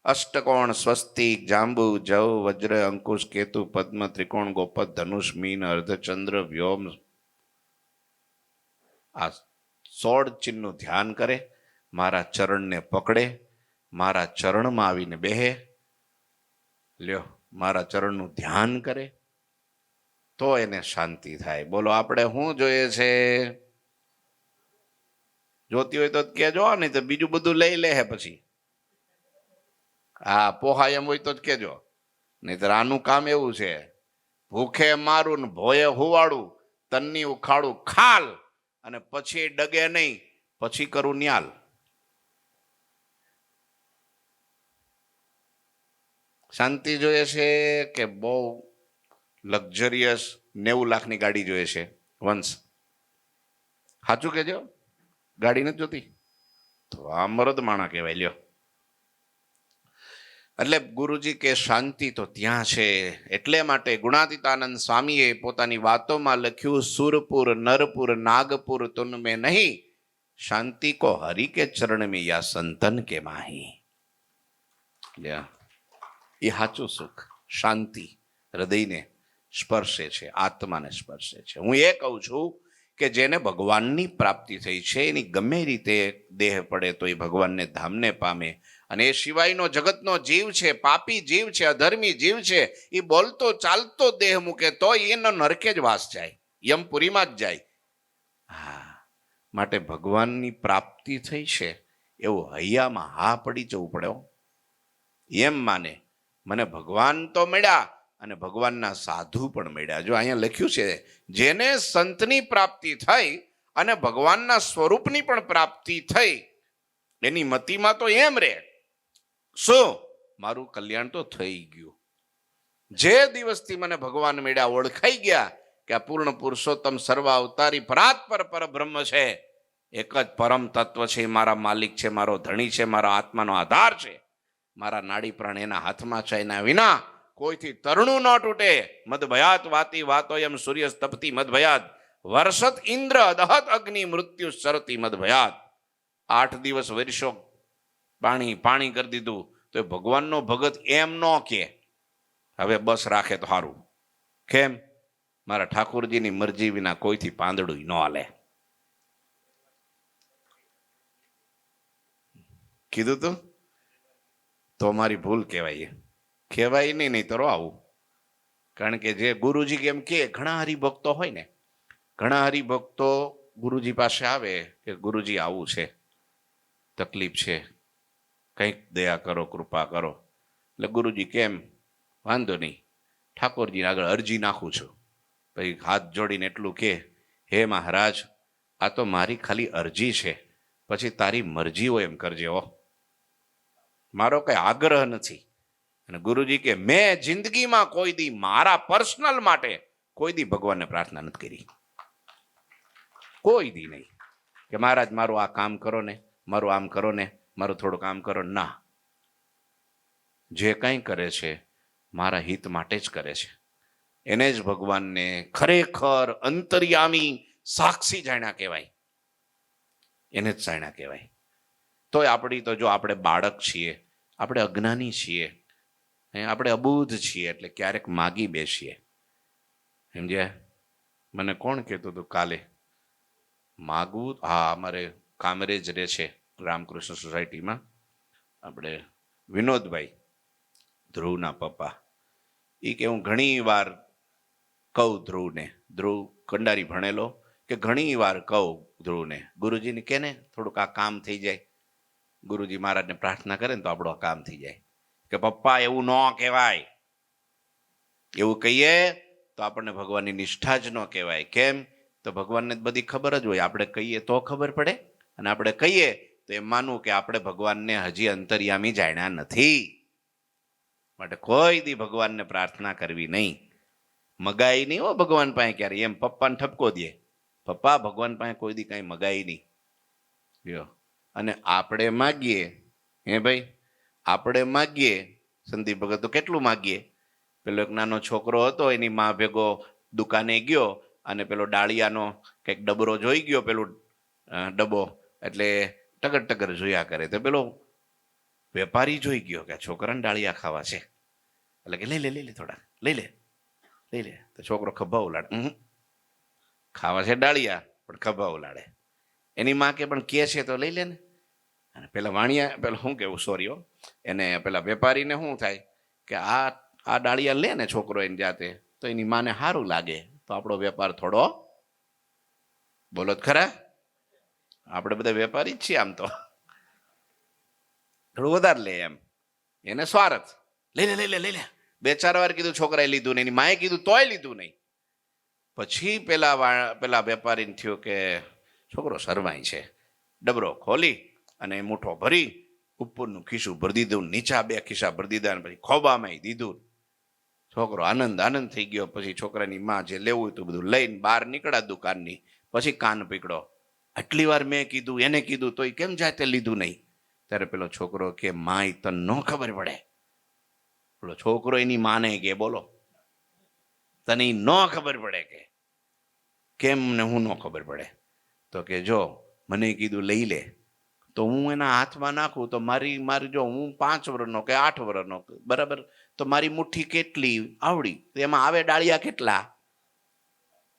અષ્ટકોણ, સ્વસ્તિક, જાંબુ, જવ, વજ્ર, અંકુશ, કેતુ, પદ્મ, ત્રિકોણ, ગોપદ, ધનુષ, મીન, અર્ધચંદ્ર, વ્યોમ. આ 16 ચિહ્નનું ધ્યાન કરે, મારા ચરણને પકડે, મારા ચરણમાં આવીને બેહે, લ્યો મારા ચરણનું ધ્યાન કરે, તો એને શાંતિ થાય. બોલો આપણે શું જોઈએ છે? જોતી હોય તો કેજો, નહીં તો બીજું બધું લઈ લે પછી. હા, પોહાય એમ હોય તો જ કેજો, નહીતર આનું કામ એવું છે, ભૂખે મારું ને ભોયે હુવાડું, તન્ની ઉખાડું ખાલ, અને પછી ડગે નહીં, પછી કરું ન્યાલ. શાંતિ જોઈએ છે કે બહુ લક્ઝરિયસ 90 લાખની ગાડી જોઈએ છે? વંશ સાચું કેજો, ગાડી નથી જોતી તો આ મરદ માણા કહેવાય. લ્યો, એટલે ગુરુજી કે શાંતિ તો ત્યાં છે. એટલે માટે ગુણાતીતાનંદ સ્વામીએ પોતાની વાતોમાં લખ્યું, સુરપુર, નરપુર, નાગપુર તુનમે નહીં, શાંતિ કો હરિ કે ચરણ में या संतन के माही. એ સાચું સુખ, શાંતિ હૃદયને સ્પર્શે છે, આત્માને સ્પર્શે છે. હું એ કહું છું કે જેને ભગવાનની પ્રાપ્તિ થઈ છે એની ગમે રીતે દેહ પડે તો એ ભગવાનને ધામને પામે. અને એ સિવાયનો જગતનો જીવ છે, પાપી જીવ છે, અધર્મી જીવ છે, એ બોલતો ચાલતો દેહ મૂકે તો એનો નરકે જ વાસ જાય, યમપુરીમાં જ જાય. હા, માટે ભગવાનની પ્રાપ્તિ થઈ છે એવું હૈયામાં હા પડી જવું પડે. એમ માને મને ભગવાન તો મળ્યા અને ભગવાનના સાધુ પણ મળ્યા. જો અહીંયા લખ્યું છે જેને સંતની પ્રાપ્તિ થઈ અને ભગવાનના સ્વરૂપની પણ પ્રાપ્તિ થઈ એની મતિમાં તો એમ રે શું મારું કલ્યાણ તો થઈ ગયું. જે દિવસથી મને ભગવાન મળ્યા, ઓળખાઈ ગયા કે આ પૂર્ણ પુરુષોત્તમ સર્વ અવતારી પરાત્પર પરબ્રહ્મ છે, એક જ પરમ તત્વ છે, મારા માલિક છે, મારો ધણી છે, મારા આત્માનો આધાર છે, મારા નાડી પ્રાણ એના હાથમાં છે, એના વિના કોઈથી તરણું ન તૂટે. મદભયાત વાતી વાતો એમ સૂર્ય તપતી મદભયાત વર્ષત ઇન્દ્ર દહત અગ્નિ મૃત્યુ સરતી મદભયાત. 8 દિવસ વર્ષો પાણી પાણી કરી દીધું તો એ ભગવાનનો ભગત એમ ન કે હવે બસ રાખે તો સારું. કેમ? મારા ઠાકોરજીની મરજી વિના કોઈથી પાંદડું ન હાલે. કીધું તો મારી ભૂલ કહેવાય. કહેવાય નહીં તો આવું. કારણ કે જે ગુરુજી કેમ કે ઘણા હરિભક્તો હોય ને, ઘણા હરિભક્તો ગુરુજી પાસે આવે કે ગુરુજી આવું છે, તકલીફ છે, કંઈક દયા કરો, કૃપા કરો. એટલે ગુરુજી કેમ વાંધો નહીં, ઠાકોરજી આગળ અરજી નાખું છું. પછી હાથ જોડીને એટલું કે હે મહારાજ, આ તો મારી ખાલી અરજી છે, પછી તારી મરજી હોય એમ કરજે હો, મારો કઈ આગ્રહ નથી. અને ગુરુજી કે મેં જિંદગીમાં કોઈ દી મારા પર્સનલ માટે કોઈ દી ભગવાનને પ્રાર્થના નથી કરી, કોઈ દી નહીં કે મહારાજ મારું આ કામ કરો ને, મારું આમ કરો ને, મારું થોડું કામ કરો. ના, જે કંઈ કરે છે મારા હિત માટે જ કરે છે. એને જ ભગવાનને ખરેખર અંતર્યામી સાક્ષી જાણ્યા કહેવાય, એને જ જાણ્યા કહેવાય. તોય આપણી તો જો આપણે બાળક છીએ, આપણે અજ્ઞાની છીએ, આપણે અબૂધ છીએ, એટલે ક્યારેક માગી બેસીએ. સમજ્યા? મને કોણ કહેતું હતું કાલે માગવું? હા, અમારે કામરેજ રહે છે રામકૃષ્ણ સોસાયટીમાં, આપણે વિનોદભાઈ ધ્રુવના પપ્પા. એ કે હું ઘણી વાર કહું ધ્રુવને, ધ્રુવ કંડારી ભણેલો, કે ઘણી વાર કહું ધ્રુવને ગુરુજીને કે ને થોડુંક આ કામ થઈ જાય. ગુરુજી મહારાજને પ્રાર્થના કરે ને તો આપણું આ કામ થઈ જાય. કે પપ્પા એવું ન કહેવાય, એવું કહીએ તો આપણને ભગવાનની નિષ્ઠા જ ન કહેવાય. કેમ? તો ભગવાનને બધી ખબર જ હોય, આપણે કહીએ તો ખબર પડે. અને આપણે કહીએ તો એમ માનવું કે આપણે ભગવાનને હજી અંતર્યામી જાણ્યા નથી. માટે કોઈ દી ભગવાનને પ્રાર્થના કરવી નહીં, મગાઈ નહીં હો ભગવાન પાસે ક્યારે. એમ પપ્પાને ઠપકો દે, પપ્પા ભગવાન પાસે કોઈ દી કાંઈ મગાઈ નહીં. અને આપણે માગીએ, હે ભાઈ, આપણે માગીએ. સંદીપ ભગત તો કેટલું માગીએ. પેલો એક નાનો છોકરો હતો, એની મા ભેગો દુકાને ગયો અને પેલો ડાળિયાનો કંઈક ડબરો જોઈ ગયો, પેલું ડબ્બો, એટલે ટગર ટગર જોયા કરે. તો પેલો વેપારી જોઈ ગયો કે છોકરાને ડાળિયા ખાવા છે, એટલે કે લઈ લે થોડા, લઈ લે. તો છોકરો ખભા ઉલાડે, ખાવા છે ડાળિયા પણ ખભા ઉલાડે. એની માં કે પણ કે છે તો લઈ લે ને. અને પેલા વાણિયા, પેલા શું કેવું, સોરી, એને પેલા વેપારીને શું થાય કે આ ડાળિયા લે ને છોકરો એની જાતે, તો એની માને સારું લાગે, તો આપણો વેપાર થોડો, બોલો જ ખરા, આપણે બધા વેપારી જ છીએ આમ તો, થોડું વધારે લે એમ, એને સ્વાર્થ. લઈ લે 2-4 વાર કીધું, છોકરાએ લીધું નહીં, એની માએ કીધું તોય લીધું નહીં. પછી પેલા વેપારીને થયું કે છોકરો શરમાય છે. ડબરો ખોલી અને મૂઠો ભરી ઉપરનું ખિસ્સું ભરી દીધું, નીચા 2 ખિસ્સા ભરી દીધા, અને પછી ખોબામાં દીધું. છોકરો આનંદ થઈ ગયો. પછી છોકરાની માં જે લેવું હતું બધું લઈને બહાર નીકળ્યા દુકાનની. પછી કાન પકડો, આટલી વાર મેં કીધું, એને કીધું, તોય કેમ જાતે લીધું નહીં? ત્યારે પેલો છોકરો કે માય તને ન ખબર પડે. પેલો છોકરો એની માને કે બોલો, તને ન ખબર પડે? કે કેમ ને હું ન ખબર પડે? તો કે જો મને કીધું લઈ લે, તો હું એના હાથમાં નાખું તો મારી જો હું 5 વર્ષનો કે 8 વર્ષનો બરાબર, તો મારી મુઠ્ઠી કેટલી આવડી, તો એમાં આવે ડાળિયા કેટલા,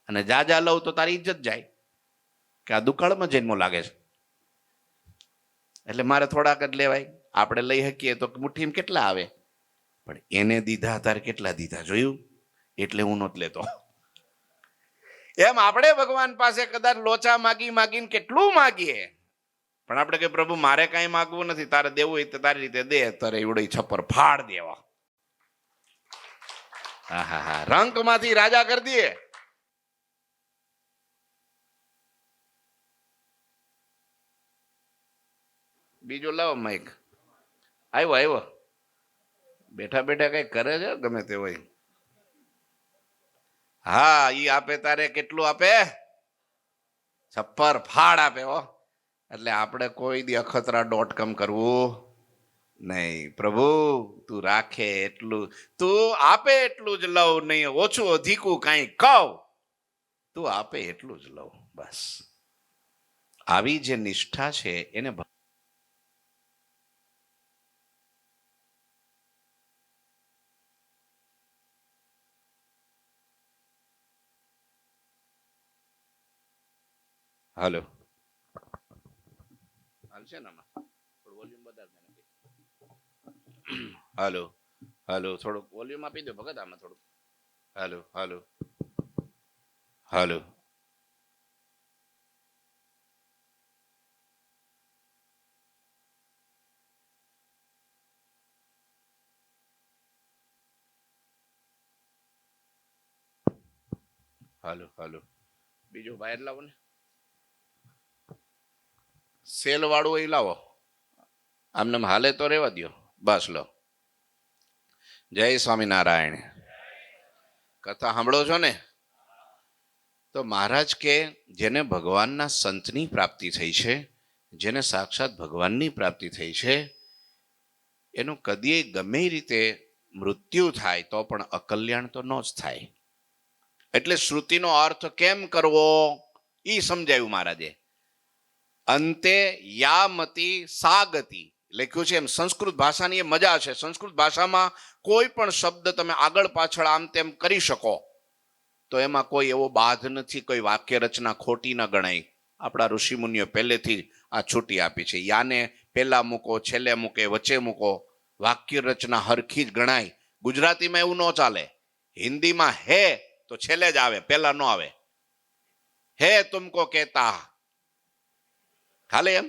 અને જાજા લઉં તો તારી ઇજ્જત જાય કે આ દુકાળમાં જન્મો લાગે છે, એટલે મારે થોડાક જ લેવાય. આપણે લઈ શકીએ તો મુઠ્ઠીમાં કેટલા આવે, પણ એને દીધા તારે કેટલા દીધા જોયું, એટલે હું નહોતો લેતો. એમ આપણે ભગવાન પાસે કદાચ લોચા માગીને કેટલું માગીએ, પણ આપણે કે પ્રભુ મારે કાંઈ માગવું નથી, તારે દેવું હોય તો તારી રીતે દે, તારે એવડે છપ્પર ફાડ દેવા. હા, રંકમાંથી રાજા કરી દે. બીજો લાવો માઈક. આવ્યો બેઠા કઈ કરે છે ગમે તે હોય. હા, ઈ આપે તારે કેટલું આપે, છપ્પર ફાડ આપે હો. એટલે આપણે કોઈ દી અખતરા.com કરવું નહીં. પ્રભુ તું રાખે એટલું, તું આપે એટલું જ લઉં, નહીં ઓછું અધિકું કાંઈ કહું, તું આપે એટલું જ લઉં બસ. આવી જે નિષ્ઠા છે એને હાલો હાલશે ને આમાં થોડું વોલ્યુમ વધારે. હાલો થોડુંક વોલ્યુમ આપી દો ભગત આમાં થોડુંક. હાલો બીજું બહાર લાવો ને, સેલ વાળું એ લાવો, આમને હાલે તો રેવા દો બસ. લો, જય સ્વામિનારાયણ. કથા સાંભળો છો ને? તો મહારાજ કે જેને ભગવાનના સંતની પ્રાપ્તિ થઈ છે, જેને સાક્ષાત ભગવાનની પ્રાપ્તિ થઈ છે, એનું કદી ગમે રીતે મૃત્યુ થાય તો પણ અકલ્યાણ તો ન જ થાય. એટલે શ્રુતિનો અર્થ કેમ કરવો ઈ સમજાયું મહારાજે. અંતે યામતી સાગતી લખ્યું છે. એમ સંસ્કૃત ભાષાની એ મજા છે. સંસ્કૃત ભાષામાં કોઈ પણ શબ્દ તમે આગળ પાછળ આમ તેમ કરી શકો તો એમાં કોઈ એવો બાધ નથી, કોઈ વાક્ય રચના ખોટી ન ગણાય. આપણા ઋષિમુનિઓ પહેલેથી આ છૂટી આપી છે. યાને પહેલા મૂકો, છેલ્લે મૂકે, વચ્ચે મૂકો, વાક્ય રચના હરખી જ ગણાય. ગુજરાતીમાં એવું ન ચાલે. હિન્દીમાં હે તો છેલ્લે જ આવે, પહેલા ન આવે. હે તુમકો કહેતા હાલે એમ,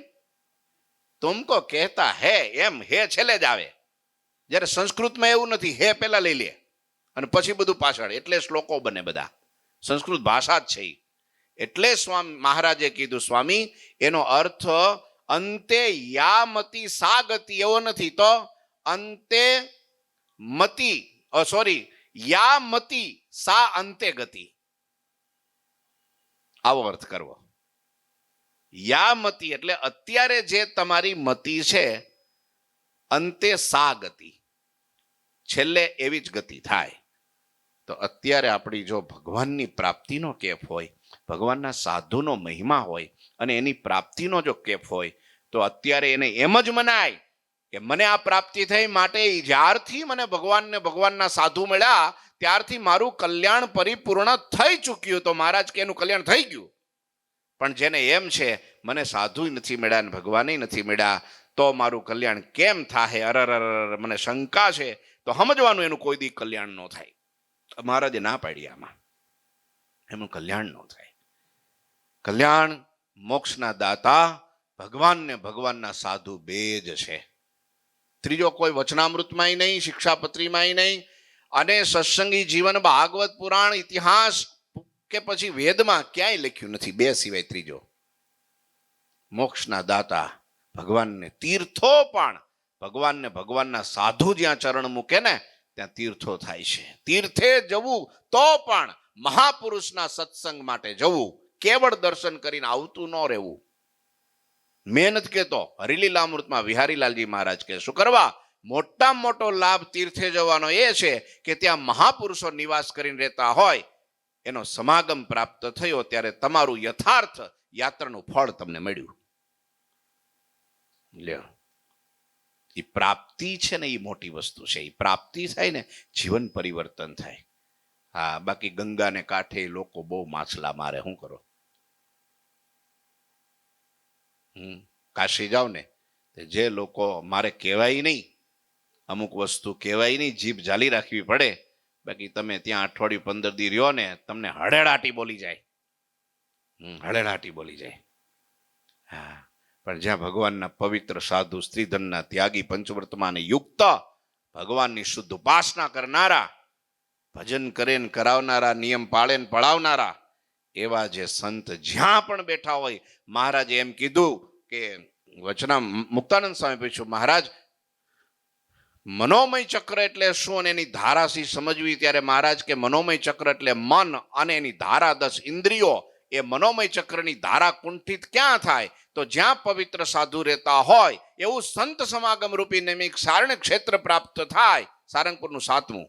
તુમકો કહેતા હે એમ હે છેલ્લે જ આવે. જ્યારે સંસ્કૃતમાં એવું નથી, હે પહેલા લઈ લે અને પછી બધું પાછળ. એટલે શ્લોકો બને બધા. સંસ્કૃત ભાષા જ છે. એટલે સ્વામી મહારાજે કીધું, સ્વામી એનો અર્થ અંતે યામતી સાગતી એવો નથી, તો અંતે મતી યામતી સા અંતે ગતિ, આવો અર્થ કરવો. યામતી એટલે અત્યારે જે તમારી મતિ છે, અંતે સા ગતિ, છેલ્લે એવી જ ગતિ થાય. તો અત્યારે આપણી જો ભગવાનની પ્રાપ્તિનો કેફ હોય, ભગવાનના સાધુનો મહિમા હોય અને એની પ્રાપ્તિનો જો કેફ હોય, તો અત્યારે એને એમ જ મનાય કે મને આ પ્રાપ્તિ થઈ, માટે જ્યારથી મને ભગવાનના સાધુ મળ્યા ત્યારથી મારું કલ્યાણ પરિપૂર્ણ થઈ ચૂક્યું. તો મહારાજ કે એનું કલ્યાણ થઈ ગયું. પણ જેને એમ છે મને સાધુ નથી મળ્યા ને ભગવાને નથી મળ્યા તો મારું કલ્યાણ કેમ થાય, અરર મને શંકા છે, તો સમજવાનું એનું કોઈ દી કલ્યાણ ન થાય. મહારાજે ના પાડી આમાં, એનું કલ્યાણ ન થાય. કલ્યાણ મોક્ષના દાતા ભગવાન ને ભગવાનના સાધુ બે જ છે. ત્રીજો કોઈ વચનામૃતમાંય નહીં, શિક્ષાપત્રીમાંય નહીં, અને સત્સંગી જીવન, ભાગવત પુરાણ, ઇતિહાસ કે પછી વેદમાં ક્યાંય લખ્યું નથી. બે સિવાય ત્રીજો. મોક્ષના દાતા ભગવાનને તીર્થો, પણ ભગવાનને ભગવાનના સાધુ જ્યાં ચરણ મૂકે ને ત્યાં તીર્થો થાય છે. તીર્થે જવું તો પણ મહાપુરુષના સત્સંગ માટે જવું, કેવળ દર્શન કરીને આવતું ન રહેવું. મેં નથી કહેતો, હરિલીલામૃતમાં વિહારીલાલજી મહારાજ કહે શું કરવા? મોટામાં મોટો લાભ તીર્થે જવાનો એ છે કે ત્યાં મહાપુરુષો નિવાસ કરીને રહેતા હોય, એનો સમાગમ પ્રાપ્ત થયો ત્યારે તમારું યથાર્થ યાત્રાનું ફળ તમને મળ્યું. લ્યો, એ પ્રાપ્તિ છે ને એ મોટી વસ્તુ છે. એ પ્રાપ્તિ થાય ને જીવન પરિવર્તન થાય. હા, બાકી ગંગાને કાંઠે લોકો બહુ માછલા મારે, શું કરો? કાશી જાવ ને, જે લોકો મારે કહેવાય નહીં, અમુક વસ્તુ કહેવાય નહીં, જીભ જાલી રાખવી પડે. બાકી તમે ત્યાં અઠવાડિયું 15 દી રહ્યો ને, તમને હળેડાટી બોલી જાય. હળેડાટી બોલી જાય. હા, પણ જ્યાં ભગવાનના પવિત્ર સાધુ, સ્ત્રીધનના ત્યાગી, પંચવર્તમાને યુક્ત, ભગવાનની શુદ્ધ ઉપાસના કરનારા, ભજન કરે ને કરાવનારા, નિયમ પાળે ને પળાવનારા એવા જે સંત જ્યાં પણ બેઠા હોય, મહારાજે એમ કીધું કે વચના મુક્તાનંદ સ્વામી પૂછ્યું, મહારાજ મનોમય ચક્ર એટલે શું અને એની ધારાશી સમજવી? ત્યારે મહારાજ કે મનોમય ચક્ર એટલે મન અને એની ધારા 10 ઇન્દ્રિયો. એ મનોમય ચક્રની ધારા કુંઠિત ક્યાં થાય? તો જ્યાં પવિત્ર સાધુ રહેતા હોય એવું સંત સમાગમ રૂપી નૈમિક સારણ ક્ષેત્ર પ્રાપ્ત થાય. સારંગપુરનું 7મું.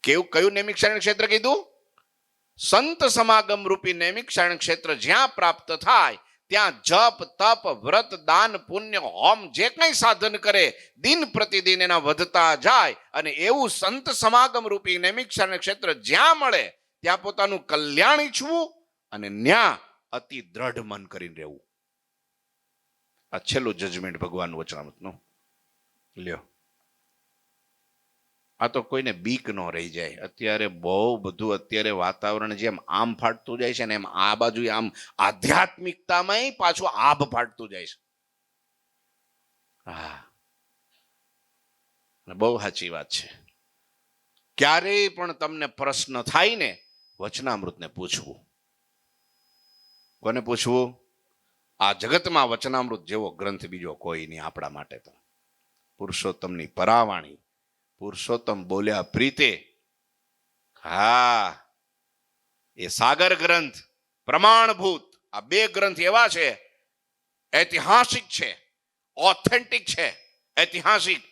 કયું નૈમિક સારણ ક્ષેત્ર કીધું? સંત સમાગમ રૂપી નૈમિક સારણ ક્ષેત્ર જ્યાં પ્રાપ્ત થાય ત્યાં જપ, તપ, વ્રત, દાન, પુણ્ય, હોમ જે કંઈ સાધન કરે દિન પ્રતિદિન એના વધતા જાય. અને એવું સંત સમાગમ રૂપી નૈમિક સારણ ક્ષેત્ર જ્યાં મળે ત્યાં પોતાનું કલ્યાણ ઈચ્છવું અને ન્યા અતિ દ્રઢ મન કરીને રહેવું. આ છેલ્લું જજમેન્ટ ભગવાન વચનામૃતનું. લ્યો, આ તો કોઈને બીક ન રહી જાય. અત્યારે બહુ બધું, અત્યારે વાતાવરણ જેમ આમ ફાટતું જાય છે ને એમ આ બાજુ આમ આધ્યાત્મિકતામાં પાછું આભ ફાટતું જાય છે. હા, બહુ સાચી વાત છે. ક્યારેય પણ તમને પ્રશ્ન થાય ને વચનામૃતને પૂછવું. કોને પૂછવું? આ જગતમાં વચનામૃત જેવો ગ્રંથ બીજો કોઈ નહીં આપણા માટે. તો પુરુષોત્તમની પરાવાણી, પુરુષોત્તમ બોલ્યા પ્રીતે. હા, એ સાગર ગ્રંથ પ્રમાણભૂત. આ 2 ગ્રંથ એવા છે, ઐતિહાસિક છે, ઓથેન્ટિક છે. ઐતિહાસિક,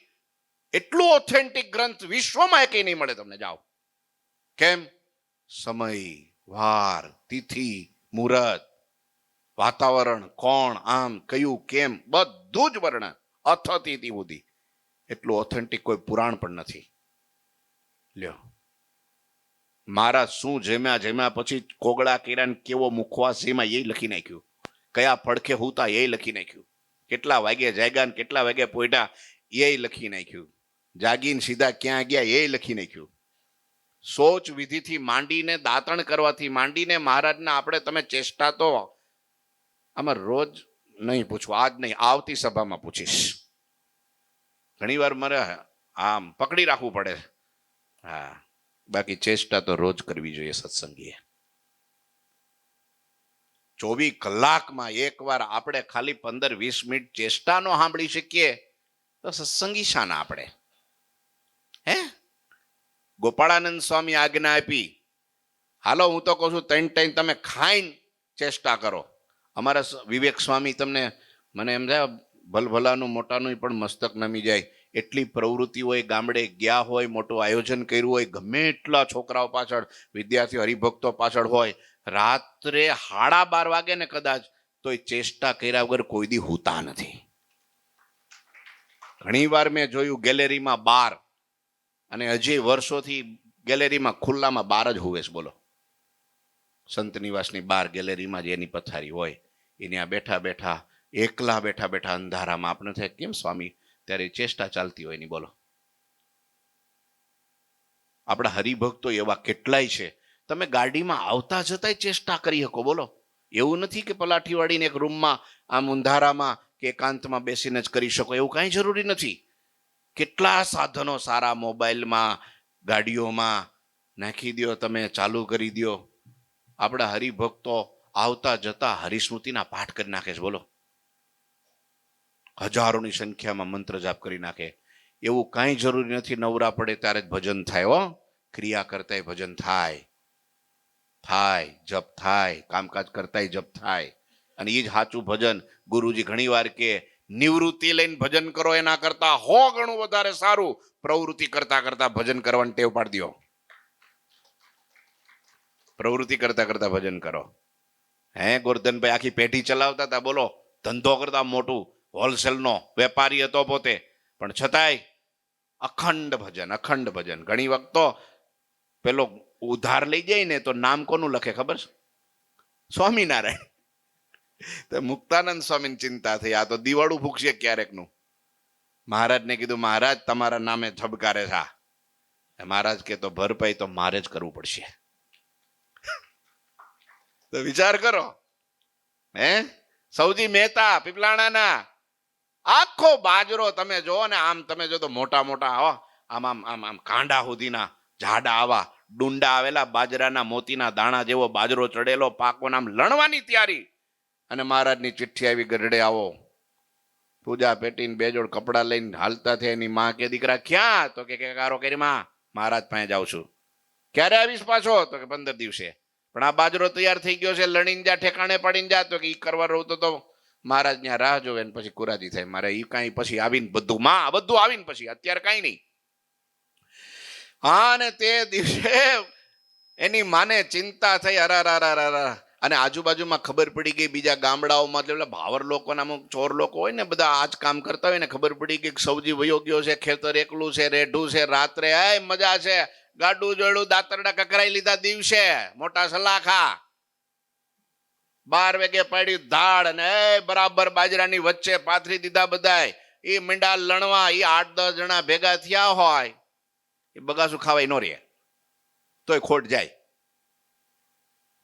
એટલું ઓથેન્ટિક ગ્રંથ વિશ્વમાં એકેય નહીં મળે તમને. જાઓ. કેમ? સમય, વાર, તિથિ, મુહૂર્ત, વાતાવરણ, કોણ, આમ, કયું, કેમ, બધું જ વર્ણન અથથી સુધી. એટલું ઓથેન્ટિક કોઈ પુરાણ પણ નથી. લ્યો, મારા શું જેમ્યા પછી કોગળા કર્યા, કેવો મુખવાસ જેમાં એ લખી નાખ્યું, કયા પડખે હુતા એ લખી નાખ્યું, કેટલા વાગે જાગ્યા ને કેટલા વાગે પોઈટા એ લખી નાખ્યું, જાગીને સીધા ક્યાં ગયા એ લખી નાખ્યું. સોચ વિધિથી માંડીને દાંતણ કરવાથી માંડીને મહારાજના આપણે તમે ચેષ્ટા તો આમાં રોજ નહીં પૂછવું, આજ નહીં, આવતી સભામાં પૂછીશ. ઘણી વાર મારે આમ પકડી રાખવું પડે. હા, બાકી ચેષ્ટા તો રોજ કરવી જોઈએ સત્સંગીએ. 24 કલાકમાં એકવાર આપણે ખાલી 15-20 મિનિટ ચેષ્ટા નો સાંભળી શકીએ તો સત્સંગી શાના આપણે? હે, ગોપાળાનંદ સ્વામી આજ્ઞા આપી, હાલો હું તો કહું છું 3 ટાઈમ તમે ખાઈને ચેષ્ટા કરો. અમારા વિવેક સ્વામી, તમને મને એમ થાય ભલભલાનું મોટાનું પણ મસ્તક નમી જાય. એટલી પ્રવૃત્તિ હોય, ગામડે ગયા હોય, મોટું આયોજન કર્યું હોય, ગમે એટલા છોકરાઓ પાછળ, વિદ્યાર્થીઓ, હરિભક્તો પાછળ હોય, રાત્રે 12:30 વાગે ને કદાચ તો એ ચેષ્ટા કર્યા વગર કોઈ દી હોતા નથી. ઘણી વાર મેં જોયું ગેલેરીમાં બાર, અને હજી વર્ષોથી ગેલેરીમાં ખુલ્લામાં બાર જ હોવે છે. બોલો, સંત નિવાસની બાર ગેલેરીમાં જ એની પથારી હોય, એને આ બેઠા બેઠા, એકલા બેઠા બેઠા અંધારામાં આપણે થાય કેમ સ્વામી, ત્યારે ચેષ્ટા ચાલતી હોય ની. બોલો, આપણા હરિભક્તો એવા કેટલાય છે, તમે ગાડીમાં આવતા જતાય ચેષ્ટા કરી શકો. બોલો, એવું નથી કે પલાઠી વાળીને એક રૂમમાં આમ અંધારામાં કે એકાંતમાં બેસીને જ કરી શકો, એવું કાંઈ જરૂરી નથી. કેટલા સાધનો સારા મોબાઈલમાં, ગાડીઓમાં નાખી દો, તમે ચાલુ કરી દો. આપણા હરિભક્તો આવતા જતા હરિસ્મૃતિના પાઠ કરી નાખે છે. બોલો, હજારોની સંખ્યામાં મંત્ર જાપ કરી નાખે. એવું કાંઈ જરૂરી નથી નવરા પડે ત્યારે જ ભજન થાય. હો, ક્રિયા કરતા ભજન થાય, થાય જપ થાય, કામકાજ કરતા જપ થાય. અને એ જ સાચું ભજન. ગુરુજી ઘણી વાર કે નિવૃત્તિ લઈને ભજન કરો એના કરતા 100 ગણું વધારે સારું પ્રવૃત્તિ કરતા કરતા ભજન કરવાની ટેવ પાડી દો. પ્રવૃત્તિ કરતા કરતા ભજન કરો. હે ગોરધનભાઈ આખી પેઢી ચલાવતા હતા. બોલો, ધંધો કરતા મોટું હોલસેલનો વેપારી હતો પોતે, પણ છતાંય અખંડ ભજન. ઘણી વખત તો પેલો ઉધાર લઈ જાય ને તો નામ કોનું લખે ખબર છે? સ્વામિનારાયણ. તો મુક્તાનંદ સ્વામીની ચિંતા થઈ, આ તો દિવાળું ફૂકશે ક્યારેકનું. મહારાજને કીધું, મહારાજ તમારા નામે ઝબકારે છે. મહારાજ કે તો ભરપાઈ તો મારે જ કરવું પડશે. તો વિચાર કરો, સૌજી મહેતા પીપલાણાના આખો બાજરો તમે જો ને, આમ તમે જો તો મોટા મોટા આમ આમ આમ આમ કાંડા સુધીના જાડા આવા ડુંડા આવેલા બાજરાના મોતીના દાણા જેવો બાજરો ચડેલો પાકો, નામ લણવાની તૈયારી. અને મહારાજની ચિઠ્ઠી આવી, ગઢડે આવો. પૂજા પેટીને બે જોડ કપડા લઈને હાલતા થયા. એની માં કે દીકરા ક્યાં? તો કે કારો કરી માં મહારાજ પાસે જાઉં છું. ક્યારે આવીશ પાછો? તો કે 15 દિવસે. પણ આ બાજરો તૈયાર થઈ ગયો છે, લણીને જા, ઠેકાણે પડીને જા. તો કે ઈ કરવા રહું તો મહારાજ ત્યાં રાહ જોવે ને પછી કુરાજી થાય. મારે ઈ કાંઈ પછી આવીને બધું આવીને પછી, અત્યારે કાંઈ નહીં. હા, અને તે દિવસે એની માને ચિંતા થઈ. અને આજુબાજુમાં ખબર પડી ગઈ, બીજા ગામડાઓમાં એટલે ભાવર લોકો, અમુક ચોર લોકો હોય ને, બધા આજ કામ કરતા હોય ને, ખબર પડી ગઈ સૌજી વયો ગયો છે, ખેતર એકલું છે, રેઢું છે, રાત્રે મજા છે, ગાડું જોડું દાતરડા કકરાઈ લીધા દિવસે, મોટા સલાખા 12 વાગે પાડી ધાડ, અને બરાબર બાજરાની વચ્ચે પાથરી દીધા બધાય. એ મીંડા લણવા, એ 8-10 જણા ભેગા થયા હોય, એ બગાસું ખાવાય નો રે, તોય ખોટ જાય.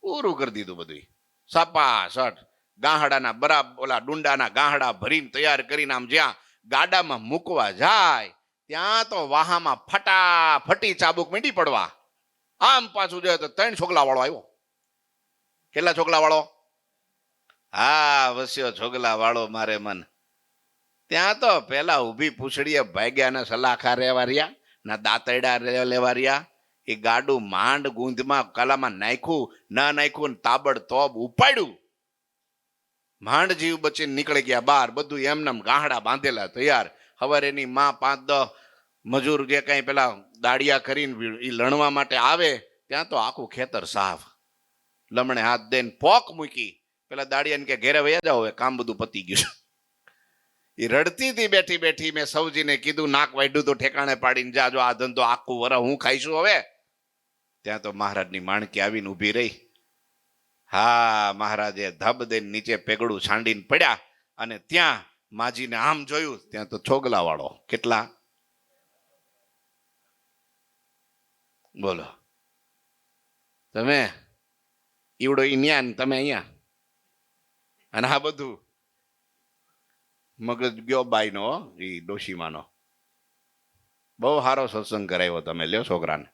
પૂરું કરી દીધું બધું. સાપા સટ ગાહડાના બરાબર ઓલા ડુંડાના ગાહડા ભરીને તૈયાર કરીને આમ જ્યાં ગાડામાં મૂકવા જાય, ત્યાં તો વાહામાં ફટાફટી ચાબુક મીંડી પડવા. આમ પાછું જોઈએ તો 3 છોગલા વાળો આવ્યો. કેટલા છોગલા વાળો? હા, વસ્યો છોગલા વાળો મારે મન. ત્યાં તો પેલા ઊભી પૂછડીએ ભાગ્યા ના સલાખા રેવા રહ્યા, ના દાંતરડા લેવા રહ્યા. એ ગાડું માંડ ગુંદમાં કલામાં નાખ્યું, તાબડતોબ ઉપાડ્યું. માંડ જીવ બચીને નીકળી ગયા બહાર. બધું એમનેમ ગાહડા બાંધેલા તૈયાર. હવે એની માં 5-10 મજૂર જે કઈ પેલા દાડિયા કરીને એ લણવા માટે આવે, ત્યાં તો આખું ખેતર સાફ. લમણે હાથ દઈને પોક મૂકી. પેલા દાડિયાને કે ઘેરે વયા જાઓ, હવે કામ બધું પતી ગયું. એ રડતી હતી બેઠી બેઠી. મેં સૌજીને કીધું, નાક વાઢ્યું તો ઠેકાણે પાડીને જાજો, આ ધંધો આખું વરસ હું ખાઈશું હવે. ત્યાં તો મહારાજની માણકી આવીને ઊભી રહી. હા, મહારાજે ધબ દઈને નીચે પેગડું છાંડીને પડ્યા. અને ત્યાં માજીને આમ જોયું, ત્યાં તો છોગલા વાળો. કેટલા? બોલો તમે. ઈવડો ન્યા ને તમે અહીંયા. અને આ બધું મગજ ગયો બાઈનો, એ ડોશીમાનો. બહુ સારો સત્સંગ કરાવ્યો તમે, લ્યો છોકરાને.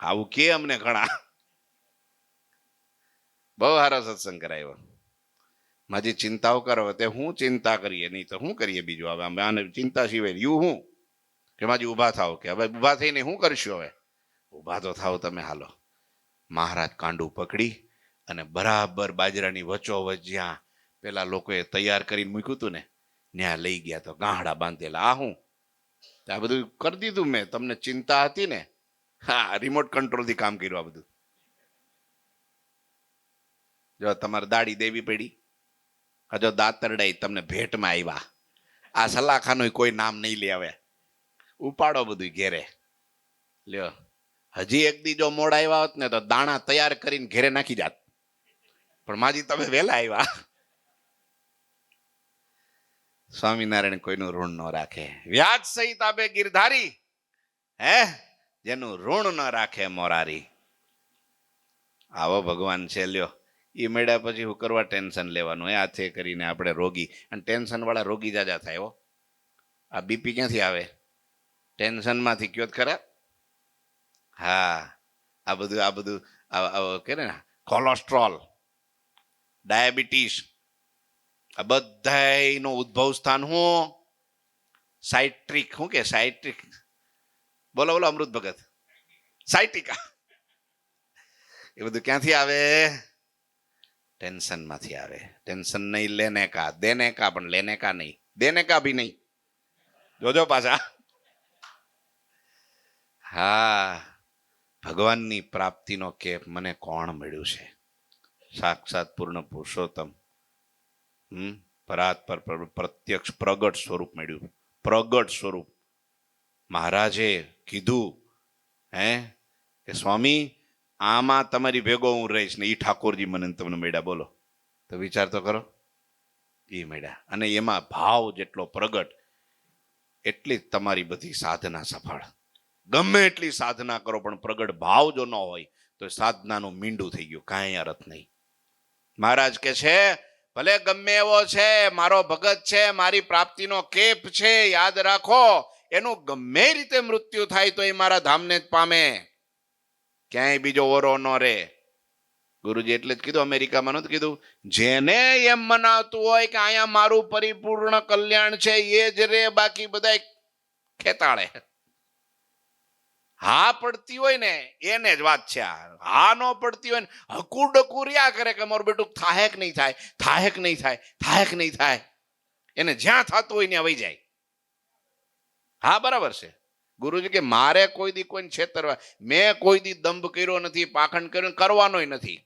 આવું કે અમને ઘણા. બહુ સારો સત્સંગ કરાવ્યો. મારી ચિંતાઓ કરો, તે હું ચિંતા કરીએ, નહીં તો શું કરીએ બીજું? હવે અમે આને ચિંતા સિવાય રહ્યું હું? કે માજી ઊભા થાવ, કે હવે ઊભા થઈને શું કરશું? હવે ઊભા તો થાવ તમે, હાલો. મહારાજ કાંડું પકડી અને બરાબર બાજરાની વચ્ચોવચ જ્યાં પેલા લોકોએ તૈયાર કરીને મૂક્યું હતું ને, ત્યાં લઈ ગયા. તો ગાહડા બાંધેલા. આ હું આ બધું કરી દીધું મેં. તમને ચિંતા હતી ને, હા, રિમોટ કંટ્રોલ થી કામ કર્યું આ બધું. જો તમારે દાડી દેવી પડી, હજો દાંતરડા તમને ભેટમાં આવ્યા. આ સલાખાનું કોઈ નામ નહીં લે. હવે ઉપાડો બધું ઘેરે લ્યો. હજી એક દી જો મોડા આવ્યા હોત ને તો દાણા તૈયાર કરીને ઘેરે નાખી જાત. પણ માજી તમે વહેલા આવ્યા. સ્વામિનારાયણ કોઈનું ઋણ ન રાખે. વ્યાજ સહિત આપે ગિરધારી, જેનું ઋણ ન રાખે મોરારી. આવો ભગવાન છે લ્યો. એ મેળ્યા પછી હું કરવા ટેન્શન લેવાનું? હાથે કરીને આપણે રોગી, અને ટેન્શન વાળા રોગી જાજા થાય હો. આ બીપી ક્યાંથી આવે? ટેન્શન માંથી કયો ખરા. હા, આ બધું કે ને, કોલેસ્ટ્રોલ, ડાયાબિટીસ, આ બધાનો ઉદ્ભવ સ્થાન હું? સાઇટ્રિક. શું કે સાઇટ્રિક? બોલો બોલો અમૃત ભગત. સાઇટિકા. એ બધું ક્યાંથી આવે? ટેન્શન માંથી આવે. ટેન્શન નહીં લેને કા, દેને કા, પણ લેને કા નહીં, દેને કા ભી નહીં. જોજો પાછા. હા, ભગવાનની પ્રાપ્તિનો કેપ મને કોણ મળ્યું છે? સાક્ષાત પૂર્ણ પુરુષોત્તમ પરાત પર પ્રત્યક્ષ પ્રગટ સ્વરૂપ મળ્યું. પ્રગટ સ્વરૂપ. મહારાજે કીધું કે સ્વામી આમાં તમારી ભેગો હું રહીશ ને. ઈ ઠાકોરજી મને તમને મળ્યા. બોલો તો વિચાર તો કરો. એ મળ્યા અને એમાં ભાવ જેટલો પ્રગટ એટલી જ તમારી બધી સાધના સફળ. ગમે એટલી સાધના કરો પણ પ્રગટ ભાવ જો ન હોય તો સાધનાનું મીંડું થઈ ગયું, કાંઈ અર્થ નહીં. મહારાજ કે છે ભલે ગમે એવો છે, મારો ભગત છે, મારી પ્રાપ્તિનો કેપ છે, યાદ રાખો એનું ગમે રીતે મૃત્યુ થાય તો એ મારા ધામને જ પામે, ક્યાંય બીજો ઓરો ન રે. ગુરુજી એટલે જ કીધું, અમેરિકામાં નતું કીધું, જેને એમ મનાતું હોય કે અહીંયા મારું પરિપૂર્ણ કલ્યાણ છે એ જ રે, બાકી બધા ખેતાળે. હા પડતી હોય ને એને જ વાત છે. હા ન પડતી હોય ને હકુ ડકુ રહ્યા કરે કે મારું બેટું થાય કે નહીં થાય, થાય કે નહીં થાય, થાય કે નહીં થાય. એને જ્યાં થતું હોય ત્યાં વહી જાય. હા બરાબર છે. ગુરુજી કે મારે કોઈ દી કોઈને છેતરવા, મેં કોઈ દી દંભ કર્યો નથી, પાખંડ કર્યો, કરવાનોય નથી.